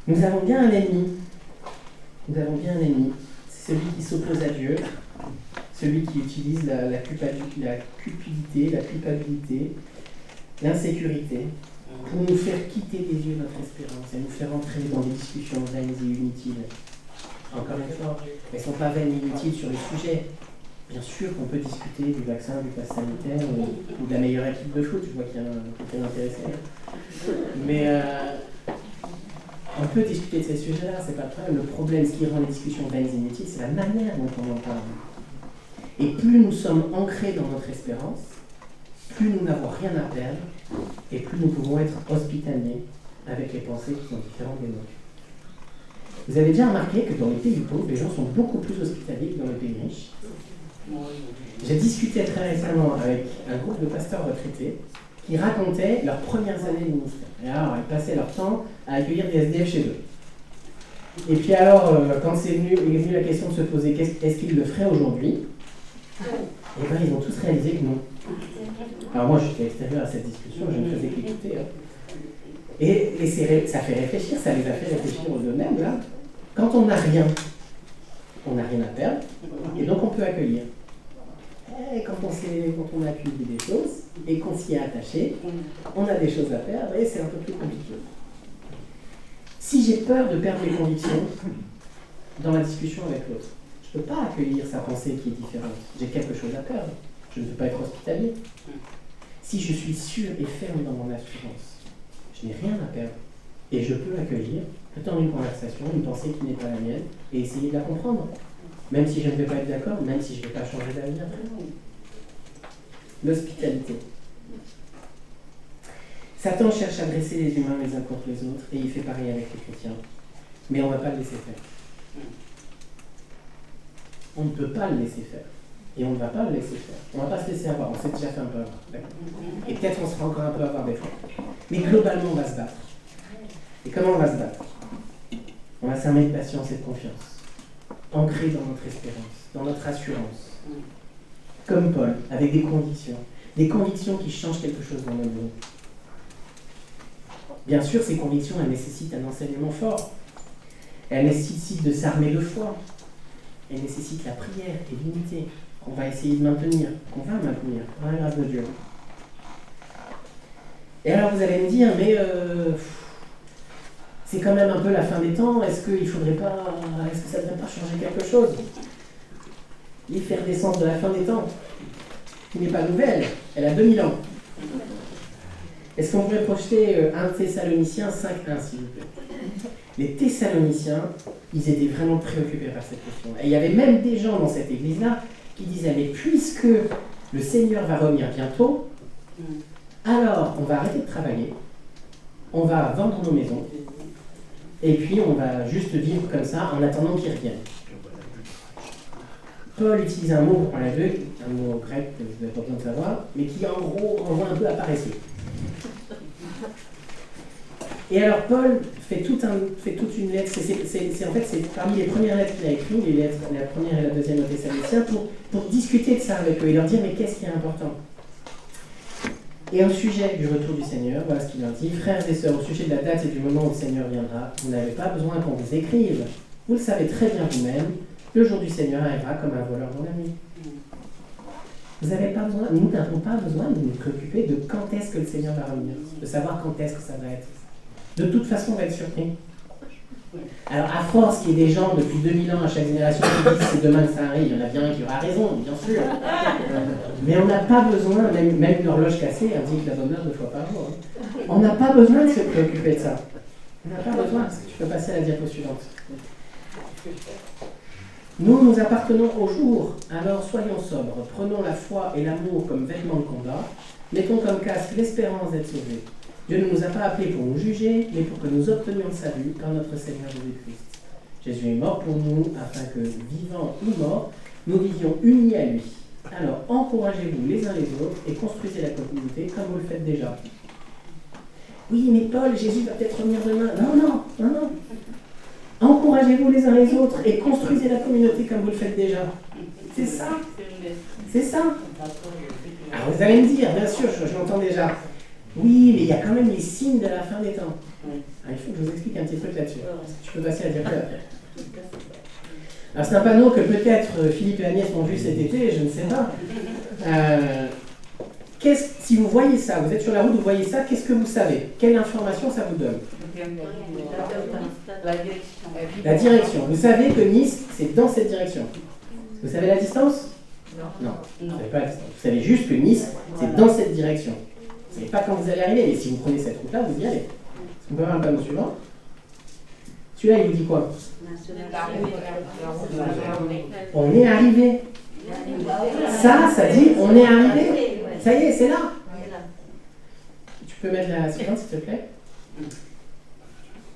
Nous avons bien un ennemi. Nous avons bien un ennemi. C'est celui qui s'oppose à Dieu, celui qui utilise la cupidité, la culpabilité, l'insécurité, pour nous faire quitter des yeux notre espérance et nous faire entrer dans des discussions vaines et inutiles. Encore une fois, elles ne sont pas vaines et inutiles sur les sujets. Bien sûr qu'on peut discuter du vaccin, du pass sanitaire ou de la meilleure équipe de foot, je vois qu'il y en a quelqu'un intéressé. Mais on peut discuter de ces sujets-là, c'est pas le problème. Le problème, ce qui rend les discussions vaines et inutiles, c'est la manière dont on en parle. Et plus nous sommes ancrés dans notre espérance, plus nous n'avons rien à perdre, et plus nous pouvons être hospitaliers avec les pensées qui sont différentes des nôtres. Vous avez déjà remarqué que dans les pays pauvres, les gens sont beaucoup plus hospitaliers que dans les pays riches. J'ai discuté très récemment avec un groupe de pasteurs retraités qui racontaient leurs premières années de ministère. Et alors, ils passaient leur temps à accueillir des SDF chez eux. Et puis alors, quand est venue la question de se poser est-ce qu'ils le feraient aujourd'hui, et bien ils ont tous réalisé que non. Alors moi, j'étais extérieur à cette discussion, je ne faisais qu'écouter. Et ça fait réfléchir, ça les a fait réfléchir eux-mêmes, là. Quand on n'a rien, on n'a rien à perdre, et donc on peut accueillir. Et quand on a accueilli des choses, et qu'on s'y est attaché, on a des choses à perdre, et c'est un peu plus compliqué. Si j'ai peur de perdre mes convictions dans la discussion avec l'autre, je ne peux pas accueillir sa pensée qui est différente. J'ai quelque chose à perdre. Je ne peux pas être hospitalier. Si je suis sûr et ferme dans mon assurance, je n'ai rien à perdre. Et je peux accueillir, dans une conversation, une pensée qui n'est pas la mienne, et essayer de la comprendre. Même si je ne vais pas être d'accord, même si je ne vais pas changer d'avis après. L'hospitalité. Satan cherche à dresser les humains les uns contre les autres, et il fait pareil avec les chrétiens. Mais on ne va pas le laisser faire. On ne peut pas le laisser faire. Et on ne va pas le laisser faire. On ne va pas se laisser avoir. On s'est déjà fait un peu avoir. Et peut-être on se fera encore un peu avoir des fois. Mais globalement, on va se battre. Et comment on va se battre? On va s'armer de patience et de confiance. Ancré dans notre espérance, dans notre assurance. Comme Paul, avec des convictions. Des convictions qui changent quelque chose dans notre vie. Bien sûr, ces convictions, elles nécessitent un enseignement fort. Elles nécessitent de s'armer de foi. elle nécessite la prière et l'unité, qu'on va essayer de maintenir, qu'on va maintenir, par la grâce de Dieu. Et alors vous allez me dire, mais c'est quand même un peu la fin des temps, est-ce que ça ne devrait pas changer quelque chose? L'effervescence de la fin des temps, qui n'est pas nouvelle, elle a 2000 ans. Est-ce qu'on pourrait projeter 1 Thessaloniciens 5.1, s'il vous plaît? Les Thessaloniciens, ils étaient vraiment préoccupés par cette question. Et il y avait même des gens dans cette église-là qui disaient, mais puisque le Seigneur va revenir bientôt, alors on va arrêter de travailler, on va vendre nos maisons, et puis on va juste vivre comme ça en attendant qu'il revienne. Paul utilise un mot, on l'a vu, un mot grec que vous n'avez pas besoin de savoir, mais qui en gros renvoie un peu à paresseux. Et alors Paul fait toute une lettre, c'est parmi les premières lettres qu'il a écrites, la première et la deuxième aux Thessaloniciens, pour discuter de ça avec eux et leur dire mais qu'est-ce qui est important. Et au sujet du retour du Seigneur, voilà ce qu'il leur dit, frères et sœurs, au sujet de la date et du moment où le Seigneur viendra, vous n'avez pas besoin qu'on vous écrive. Vous le savez très bien vous-même, le jour du Seigneur arrivera comme un voleur dans la nuit. Vous n'avez pas besoin, nous n'avons pas besoin de nous préoccuper de quand est-ce que le Seigneur va revenir, de savoir quand est-ce que ça va être. De toute façon, on va être surpris. Alors, à force qu'il y ait des gens depuis 2000 ans à chaque génération qui disent c'est demain que ça arrive, il y en a bien un qui aura raison, bien sûr. Mais on n'a pas besoin, même une horloge cassée, elle dit que la bonne heure 2 fois par jour. On n'a pas besoin de se préoccuper de ça. On n'a pas besoin. Est-ce que tu peux passer à la diapo suivante? Nous appartenons au jour, alors soyons sobres, prenons la foi et l'amour comme vêtements de combat, mettons comme casque l'espérance d'être sauvés. Dieu ne nous a pas appelés pour nous juger, mais pour que nous obtenions le salut par notre Seigneur Jésus-Christ. Jésus est mort pour nous, afin que, vivants ou morts, nous vivions unis à lui. Alors, encouragez-vous les uns les autres et construisez la communauté comme vous le faites déjà. Oui, mais Paul, Jésus va peut-être revenir demain. Non. Encouragez-vous les uns les autres et construisez la communauté comme vous le faites déjà. C'est ça. C'est ça. Alors vous allez me dire, bien sûr, je l'entends déjà. Oui, mais il y a quand même les signes de la fin des temps. Alors, il faut que je vous explique un petit truc là-dessus. Tu peux passer à la diapo après. Alors c'est un panneau que peut-être Philippe et Agnès ont vu cet été, je ne sais pas. Si vous voyez ça, vous êtes sur la route, vous voyez ça, qu'est-ce que vous savez? Quelle information ça vous donne? La direction. Vous savez que Nice, c'est dans cette direction. Vous savez la distance? Non. Vous ne savez pas la distance. Vous savez juste que Nice, c'est dans cette direction. Vous ne savez pas quand vous allez arriver, mais si vous prenez cette route-là, vous y allez. Est-ce qu'on peut avoir le panneau suivant? Celui-là, il vous dit quoi? On est arrivé. Ça dit on est arrivé. Ça y est, c'est là. Tu peux mettre la suivante, s'il te plaît?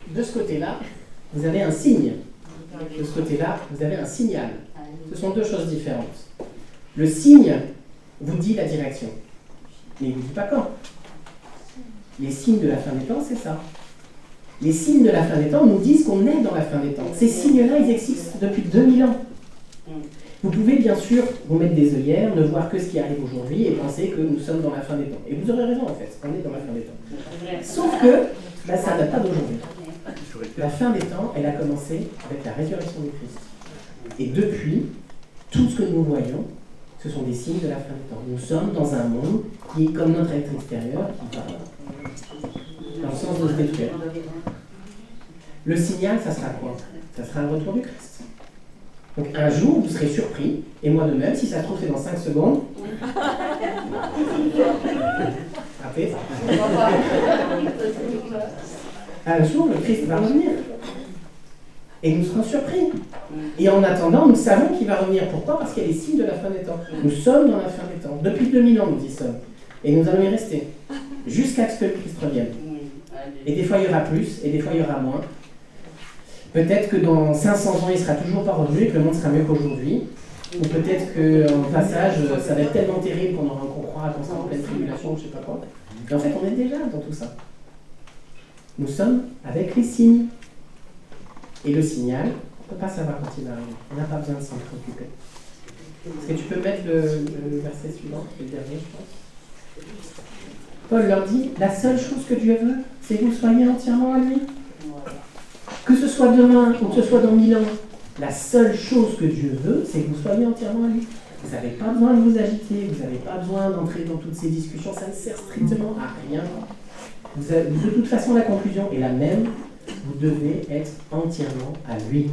De ce côté-là, vous avez un signe. De ce côté-là, vous avez un signal. Ce sont deux choses différentes. Le signe vous dit la direction, mais il ne vous dit pas quand. Les signes de la fin des temps, c'est ça. Les signes de la fin des temps nous disent qu'on est dans la fin des temps. Ces signes-là, ils existent depuis 2000 ans. Vous pouvez bien sûr vous mettre des œillères, ne voir que ce qui arrive aujourd'hui et penser que nous sommes dans la fin des temps. Et vous aurez raison en fait, on est dans la fin des temps. Sauf que ça ne date pas d'aujourd'hui. La fin des temps, elle a commencé avec la résurrection du Christ. Et depuis, tout ce que nous voyons, ce sont des signes de la fin des temps. Nous sommes dans un monde qui est comme notre être extérieur, qui va dans le sens de se détruire. Le signal, ça sera quoi? Ça sera le retour du Christ. Donc un jour, vous serez surpris, et moi de même, si ça se trouve, c'est dans 5 secondes. Après, un jour, le Christ va revenir. Et nous serons surpris. Et en attendant, nous savons qu'il va revenir. Pourquoi? Parce qu'il y a les signes de la fin des temps. Nous sommes dans la fin des temps. Depuis 2000 ans, nous y sommes. Et nous allons y rester. Jusqu'à ce que le Christ revienne. Et des fois, il y aura plus, et des fois, il y aura moins. Peut-être que dans 500 ans, il ne sera toujours pas revenu et que le monde sera mieux qu'aujourd'hui. Ou peut-être qu'en passage, ça va être tellement terrible qu'on croira qu'on sera en pleine tribulation, ou je ne sais pas quoi. Et en fait, on est déjà dans tout ça. Nous sommes avec les signes. Et le signal, on ne peut pas savoir quand il va arriver. On n'a pas besoin de s'en préoccuper. Est-ce que tu peux mettre le verset suivant, le dernier, je pense? Paul leur dit, la seule chose que Dieu veut, c'est que vous soyez entièrement à lui. Que ce soit demain ou que ce soit dans 1000 ans, La seule chose que Dieu veut, c'est que vous soyez entièrement à lui. Vous n'avez pas besoin de vous agiter, vous n'avez pas besoin d'entrer dans toutes ces discussions, ça ne sert strictement à rien. De toute façon, la conclusion est la même, vous devez être entièrement à lui.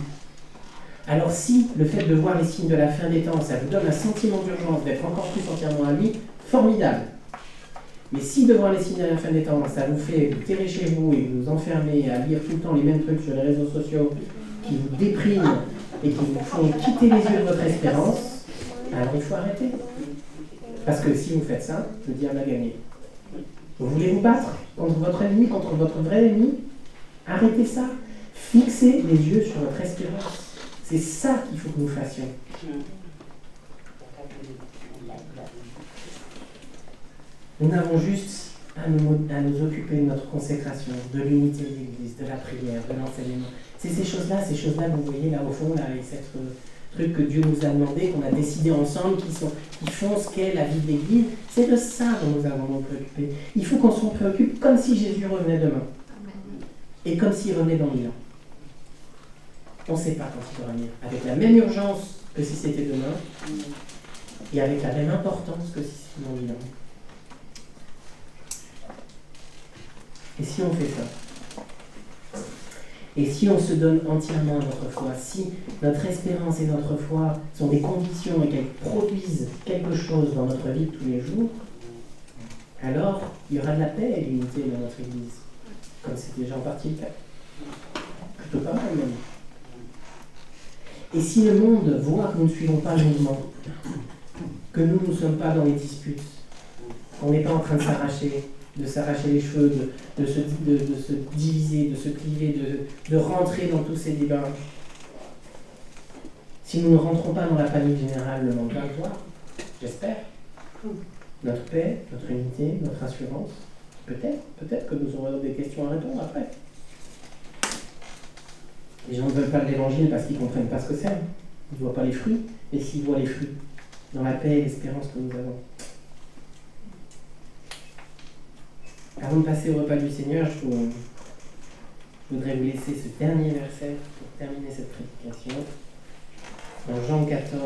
Alors si le fait de voir les signes de la fin des temps, ça vous donne un sentiment d'urgence d'être encore plus entièrement à lui, formidable. Mais si de voir les signes de la fin des temps, ça vous fait vous terrer chez vous et vous enfermer à lire tout le temps les mêmes trucs sur les réseaux sociaux qui vous dépriment et qui vous font quitter les yeux de votre espérance, alors il faut arrêter. Parce que si vous faites ça, le diable a gagné. Vous voulez vous battre contre votre ennemi, contre votre vrai ennemi? Arrêtez ça. Fixez les yeux sur votre espérance. C'est ça qu'il faut que nous fassions. Nous avons juste à nous occuper de notre consécration, de l'unité de l'Église, de la prière, de l'enseignement. C'est ces choses-là que vous voyez là au fond, là, avec cette truc que Dieu nous a demandé, qu'on a décidé ensemble, qui font ce qu'est la vie de l'Église. C'est de ça dont nous avons à nous préoccuper. Il faut qu'on s'en préoccupe comme si Jésus revenait demain. Et comme s'il revenait dans 1000 ans. On ne sait pas quand il va revenir. Avec la même urgence que si c'était demain, et avec la même importance que si c'était dans 1000 ans. Et si on fait ça? Et si on se donne entièrement à notre foi? Si notre espérance et notre foi sont des conditions et qu'elles produisent quelque chose dans notre vie de tous les jours, alors il y aura de la paix et de l'unité dans notre Église. Comme c'est déjà en partie le cas. Plutôt pas mal même. Et si le monde voit que nous ne suivons pas le mouvement, que nous ne sommes pas dans les disputes, qu'on n'est pas en train de s'arracher les cheveux, de se diviser, de se cliver, de rentrer dans tous ces débats, si nous ne rentrons pas dans la panique générale, le monde va le voir, j'espère. Notre paix, notre unité, notre assurance, peut-être que nous aurons des questions à répondre après. Les gens ne veulent pas de l'évangile parce qu'ils ne comprennent pas ce que c'est. Ils ne voient pas les fruits. Et s'ils voient les fruits, dans la paix et l'espérance que nous avons. Avant de passer au repas du Seigneur, je voudrais vous laisser ce dernier verset pour terminer cette prédication. Dans Jean 14,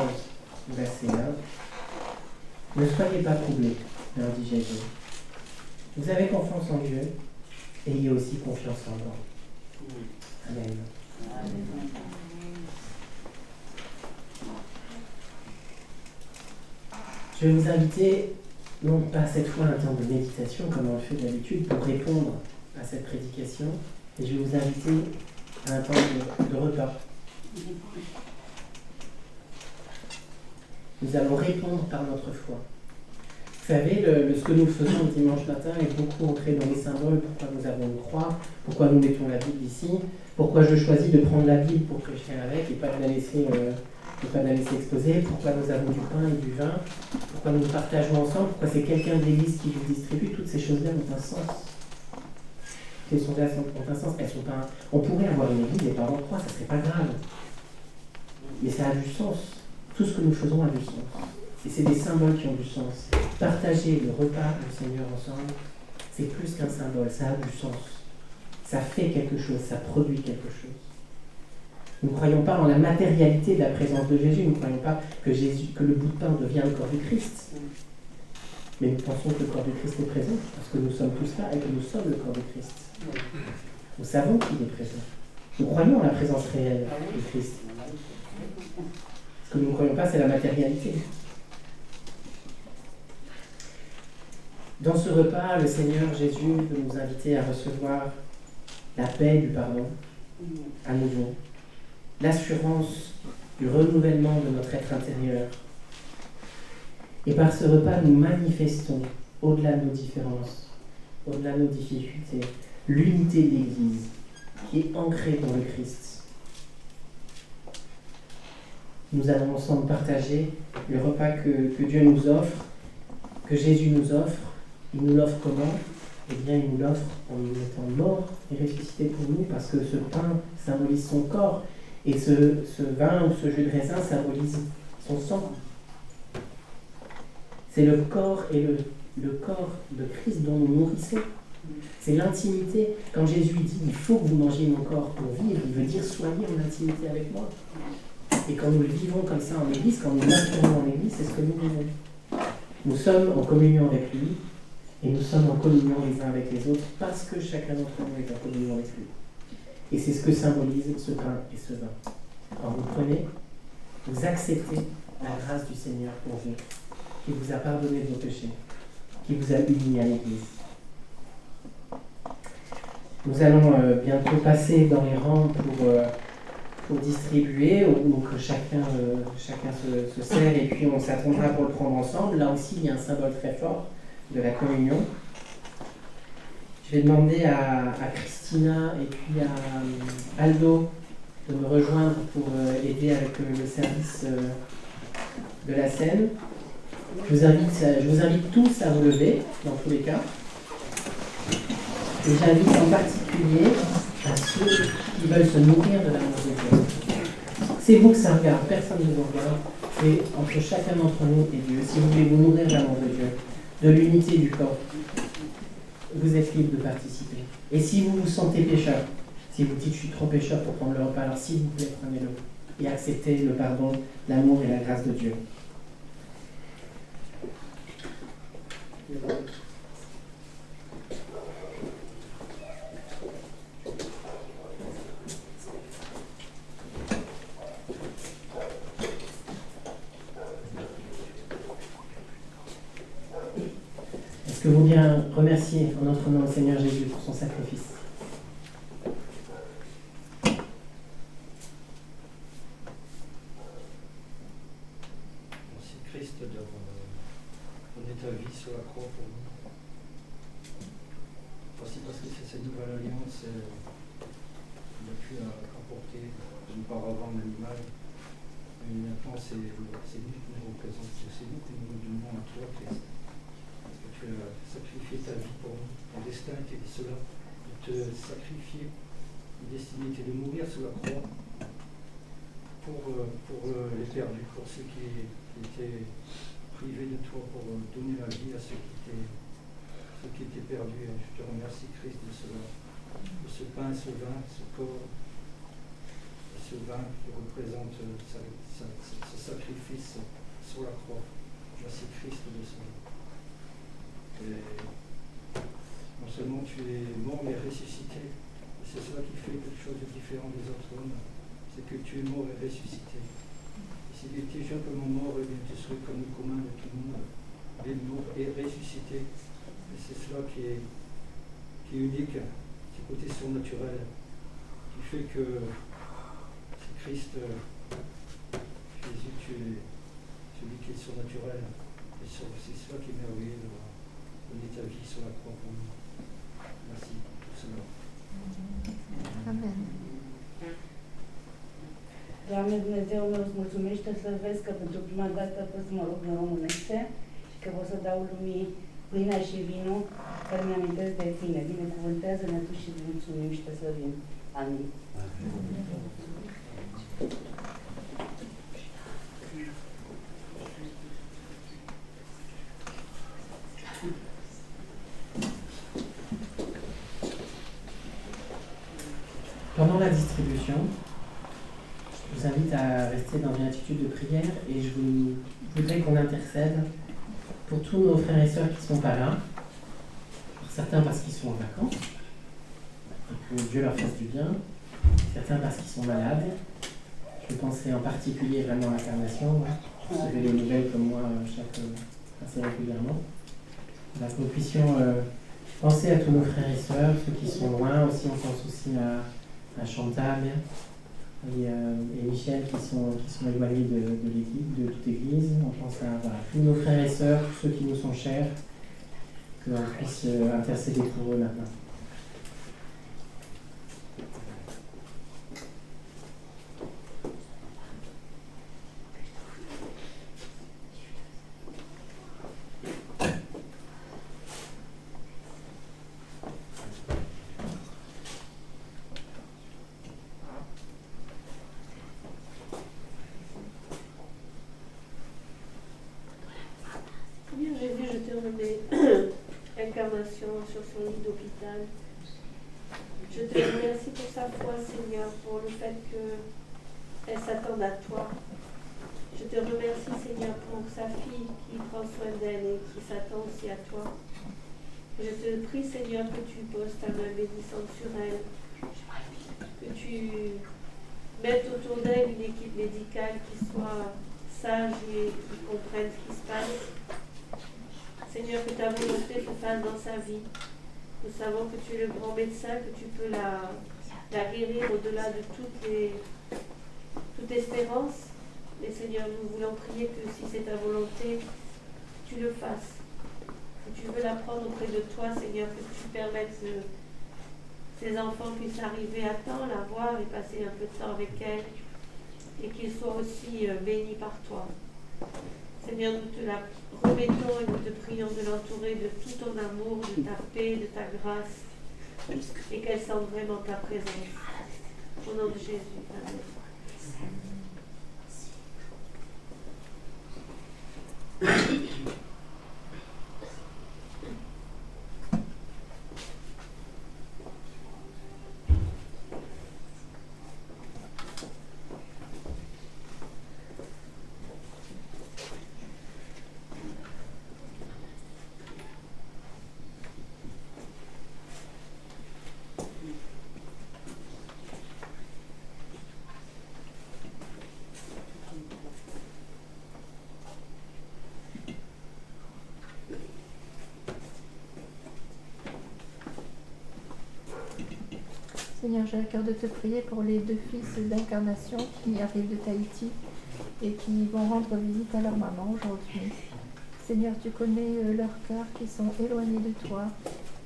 verset 1. Ne soyez pas troublés, leur dit Jésus. Vous avez confiance en Dieu, ayez aussi confiance en moi. Amen. Je vais vous inviter, non pas cette fois un temps de méditation comme on le fait d'habitude pour répondre à cette prédication, mais je vais vous inviter à un temps de repas. Nous allons répondre par notre foi. Vous savez, ce que nous faisons le dimanche matin est beaucoup ancré dans les symboles, pourquoi nous avons une croix, pourquoi nous mettons la Bible ici, pourquoi je choisis de prendre la Bible pour prêcher avec et pas de la laisser exposer, pourquoi nous avons du pain et du vin, pourquoi nous partageons ensemble, pourquoi c'est quelqu'un de l'église qui vous distribue, toutes ces choses-là ont un sens. Ces choses-là ont un sens, elles sont pas... On pourrait avoir une église et pas en croix, ça ne serait pas grave. Mais ça a du sens. Tout ce que nous faisons a du sens. Et c'est des symboles qui ont du sens. Partager le repas du Seigneur ensemble, c'est plus qu'un symbole, ça a du sens. Ça fait quelque chose, ça produit quelque chose. Nous ne croyons pas en la matérialité de la présence de Jésus, nous ne croyons pas que le bout de pain devient le corps du Christ. Mais nous pensons que le corps du Christ est présent, parce que nous sommes tous là et que nous sommes le corps du Christ. Nous savons qu'il est présent. Nous croyons en la présence réelle du Christ. Ce que nous ne croyons pas, c'est la matérialité. Dans ce repas, le Seigneur Jésus veut nous inviter à recevoir la paix du pardon, à nouveau, l'assurance du renouvellement de notre être intérieur. Et par ce repas, nous manifestons, au-delà de nos différences, au-delà de nos difficultés, l'unité de l'Église qui est ancrée dans le Christ. Nous allons ensemble partager le repas que Dieu nous offre, que Jésus nous offre. Il nous l'offre comment? Eh bien, il nous l'offre en nous mettant mort et ressuscité pour nous, parce que ce pain symbolise son corps, et ce vin ou ce jus de raisin symbolise son sang. C'est le corps et le corps de Christ dont nous nourrissons. C'est l'intimité. Quand Jésus dit « il faut que vous mangiez mon corps pour vivre », il veut dire « soyez en intimité avec moi ». Et quand nous le vivons comme ça en Église, quand nous l'affirmons en Église, c'est ce que nous vivons. Nous sommes en communion avec lui, et nous sommes en communion les uns avec les autres, parce que chacun d'entre nous est en communion avec lui. Et c'est ce que symbolise ce pain et ce vin. Quand vous prenez, vous acceptez la grâce du Seigneur pour vous, qui vous a pardonné de vos péchés, qui vous a unis à l'Église. Nous allons bientôt passer dans les rangs pour distribuer, ou que chacun se sert, et puis on s'attendra pour le prendre ensemble. Là aussi, il y a un symbole très fort de la communion. Je vais demander à Christina et puis à Aldo de me rejoindre pour aider avec le service de la scène. Je vous invite tous à vous lever, dans tous les cas. Et j'invite en particulier à ceux qui veulent se nourrir de l'amour de Dieu. C'est vous que ça regarde, personne ne vous regarde. C'est entre chacun d'entre nous et Dieu. Si vous voulez vous nourrir de l'amour de Dieu, de l'unité du corps, vous êtes libre de participer. Et si vous vous sentez pécheur, si vous dites je suis trop pécheur pour prendre le repas, alors s'il vous plaît, prenez-le. Et acceptez le pardon, l'amour et la grâce de Dieu. Est-ce que vous voulez remercier en notre nom le Seigneur Jésus pour son sacrifice? Merci Christ d'avoir donné ta vie sur la croix pour nous. Merci parce que c'est cette nouvelle alliance qu'on a pu apporter auparavant de l'image. Mais maintenant c'est nous qui nous représentons, c'est nous qui nous donnons à toi Christ. Tu as sacrifié ta vie pour nous. Ton destin était cela, de te sacrifier. Ton destin était de mourir sur la croix pour les perdus, pour ceux qui étaient privés de toi, pour donner la vie à ceux qui étaient perdus. Et je te remercie, Christ, de cela, de ce pain, ce vin, ce corps, de ce vin qui représente ce sacrifice sur la croix. Merci, Christ, de cela. Et non seulement tu es mort mais ressuscité, et c'est cela qui fait quelque chose de différent des autres hommes, c'est que tu es mort et ressuscité. Et si tu étais simplement mort, eh bien, tu serais comme le commun de tout le monde, mais mort et ressuscité. Et c'est cela qui est unique, ce côté surnaturel, qui fait que c'est Christ, Jésus, tu es celui qui est surnaturel. Et c'est cela qui est merveilleux. Donner ta vie sur la croix pour nous. Merci pour cela. Amen. Doamne Dumnezeu meu, îți mulțumesc și te slăvesc că pentru prima dată pot să mă rog în românește și că pot să dau lumii pâinea și vinul care mi-amintesc de tine. Binecuvântează-ne tu și îți mulțumim și te slăvim. Amin. Pendant la distribution, je vous invite à rester dans une attitude de prière et je voudrais qu'on intercède pour tous nos frères et sœurs qui ne sont pas là, pour certains parce qu'ils sont en vacances, et que Dieu leur fasse du bien, certains parce qu'ils sont malades. Je penserai en particulier vraiment à l'incarnation, vous recevez les nouvelles comme moi assez régulièrement. Voilà, que nous puissions penser à tous nos frères et sœurs, ceux qui sont loin aussi, on pense aussi à Chantal et Michel qui sont éloignés de l'église, de toute église. On pense à tous nos frères et sœurs, tous ceux qui nous sont chers, que l'on puisse intercéder pour eux maintenant. Jésus, je te remets l'incarnation sur son lit d'hôpital. Je te remercie pour sa foi, Seigneur, pour le fait que elles s'attendent à toi. Je te remercie, Seigneur, pour sa fille qui prend soin d'elle et qui s'attend aussi à toi. Je te prie, Seigneur, que tu poses ta main bénissante sur elle, que tu mettes autour d'elle une équipe médicale qui soit sage et qui comprenne ce qui se passe. Seigneur, que ta volonté se fasse dans sa vie. Nous savons que tu es le grand médecin, que tu peux la guérir au-delà de toute espérance. Mais Seigneur, nous voulons prier que si c'est ta volonté, tu le fasses. Si tu veux la prendre auprès de toi, Seigneur, que tu permettes que ces enfants puissent arriver à temps, la voir et passer un peu de temps avec elle, et qu'ils soient aussi bénis par toi. Seigneur, nous te la remettons et nous te prions de l'entourer de tout ton amour, de ta paix, de ta grâce, et qu'elle sente vraiment ta présence. Au nom de Jésus. Amen. Seigneur, j'ai à cœur de te prier pour les 2 fils d'incarnation qui arrivent de Tahiti et qui vont rendre visite à leur maman aujourd'hui. Seigneur, tu connais leurs cœurs qui sont éloignés de toi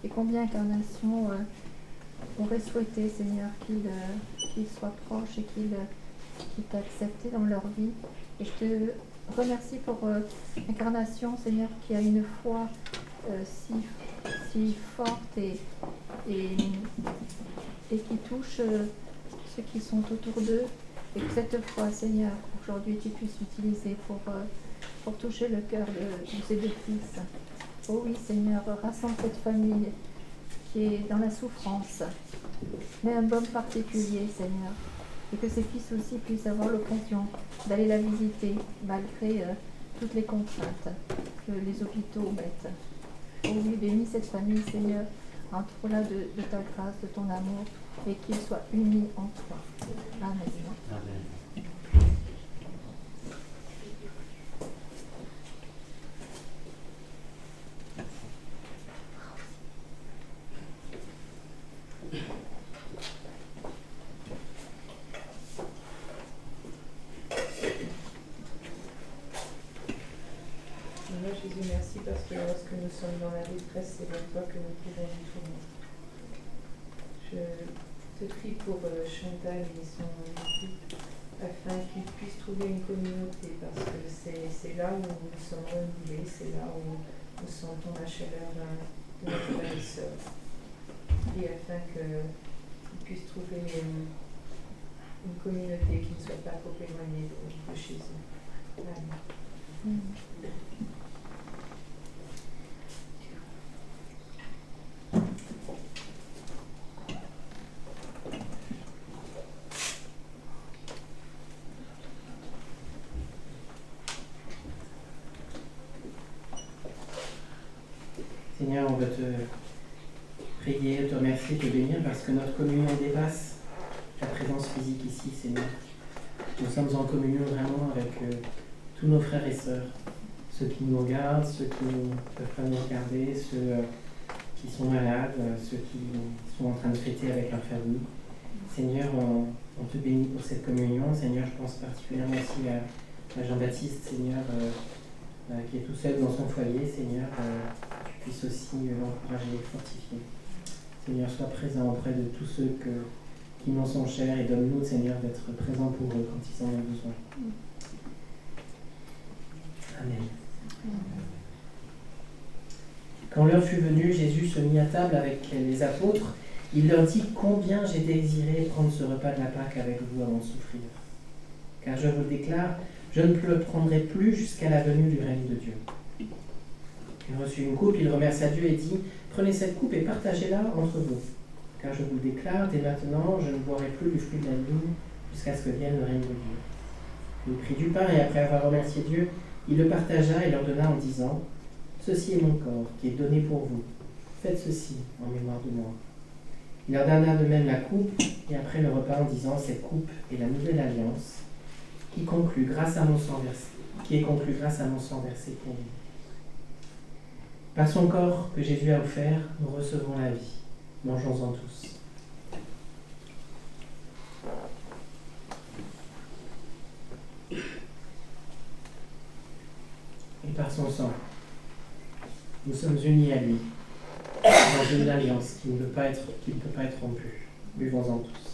et combien Incarnation aurait souhaité, Seigneur, qu'ils soient proches et qu'ils t'acceptent dans leur vie. Et je te remercie pour Incarnation, Seigneur, qui a une foi si forte et qui touche ceux qui sont autour d'eux, et que cette foi, Seigneur, aujourd'hui tu puisses utiliser pour toucher le cœur de ces 2 fils. Oh oui, Seigneur, rassemble cette famille qui est dans la souffrance, mais un baume particulier, Seigneur, et que ces fils aussi puissent avoir l'occasion d'aller la visiter malgré toutes les contraintes que les hôpitaux mettent. Oh oui, bénis cette famille, Seigneur, entoure-la de ta grâce, de ton amour, et qu'ils soient unis en toi. Amen. Amen. Seigneur Jésus, merci parce que lorsque nous sommes dans la détresse, c'est vers toi que nous pouvons nous tourner. Je te prie pour Chantal et son équipe, afin qu'ils puissent trouver une communauté, parce que c'est là où nous sommes renouvelés, c'est là où nous sentons la chaleur de nos frères et sœurs. Et afin qu'ils puissent trouver une communauté qui ne soit pas trop éloignée de chez eux. Amen. Seigneur, on veut te prier, te remercier, te bénir parce que notre communion dépasse ta présence physique ici, Seigneur. Nous sommes en communion vraiment avec tous nos frères et sœurs, ceux qui nous regardent, ceux qui ne peuvent pas nous regarder, ceux qui sont malades, ceux qui sont en train de fêter avec leur famille. Seigneur, on te bénit pour cette communion. Seigneur, je pense particulièrement aussi à Jean-Baptiste, Seigneur, qui est tout seul dans son foyer. Seigneur, tu puisses aussi l'encourager et fortifier. Seigneur, sois présent auprès de tous ceux qui nous sont chers et donne-nous, Seigneur, d'être présents pour eux quand ils en ont besoin. Amen. Quand l'heure fut venue, Jésus se mit à table avec les apôtres. Il leur dit « Combien j'ai désiré prendre ce repas de la Pâque avec vous avant de souffrir. Car je vous le déclare, je ne le prendrai plus jusqu'à la venue du règne de Dieu. » Il reçut une coupe, il remercia Dieu et dit « Prenez cette coupe et partagez-la entre vous. Car je vous le déclare, dès maintenant, je ne boirai plus du fruit de la vigne jusqu'à ce que vienne le règne de Dieu. Il prit du pain et après avoir remercié Dieu, il le partagea et leur donna en disant « Ceci est mon corps qui est donné pour vous. Faites ceci en mémoire de moi. » Il leur donna de même la coupe et après le repas en disant « Cette coupe est la nouvelle alliance qui est conclue grâce à mon sang versé pour vous. Par son corps que Jésus a offert, nous recevons la vie. Mangeons-en tous. Et par son sang, nous sommes unis à lui, dans une alliance qui ne peut pas être rompue. Buvons-en tous.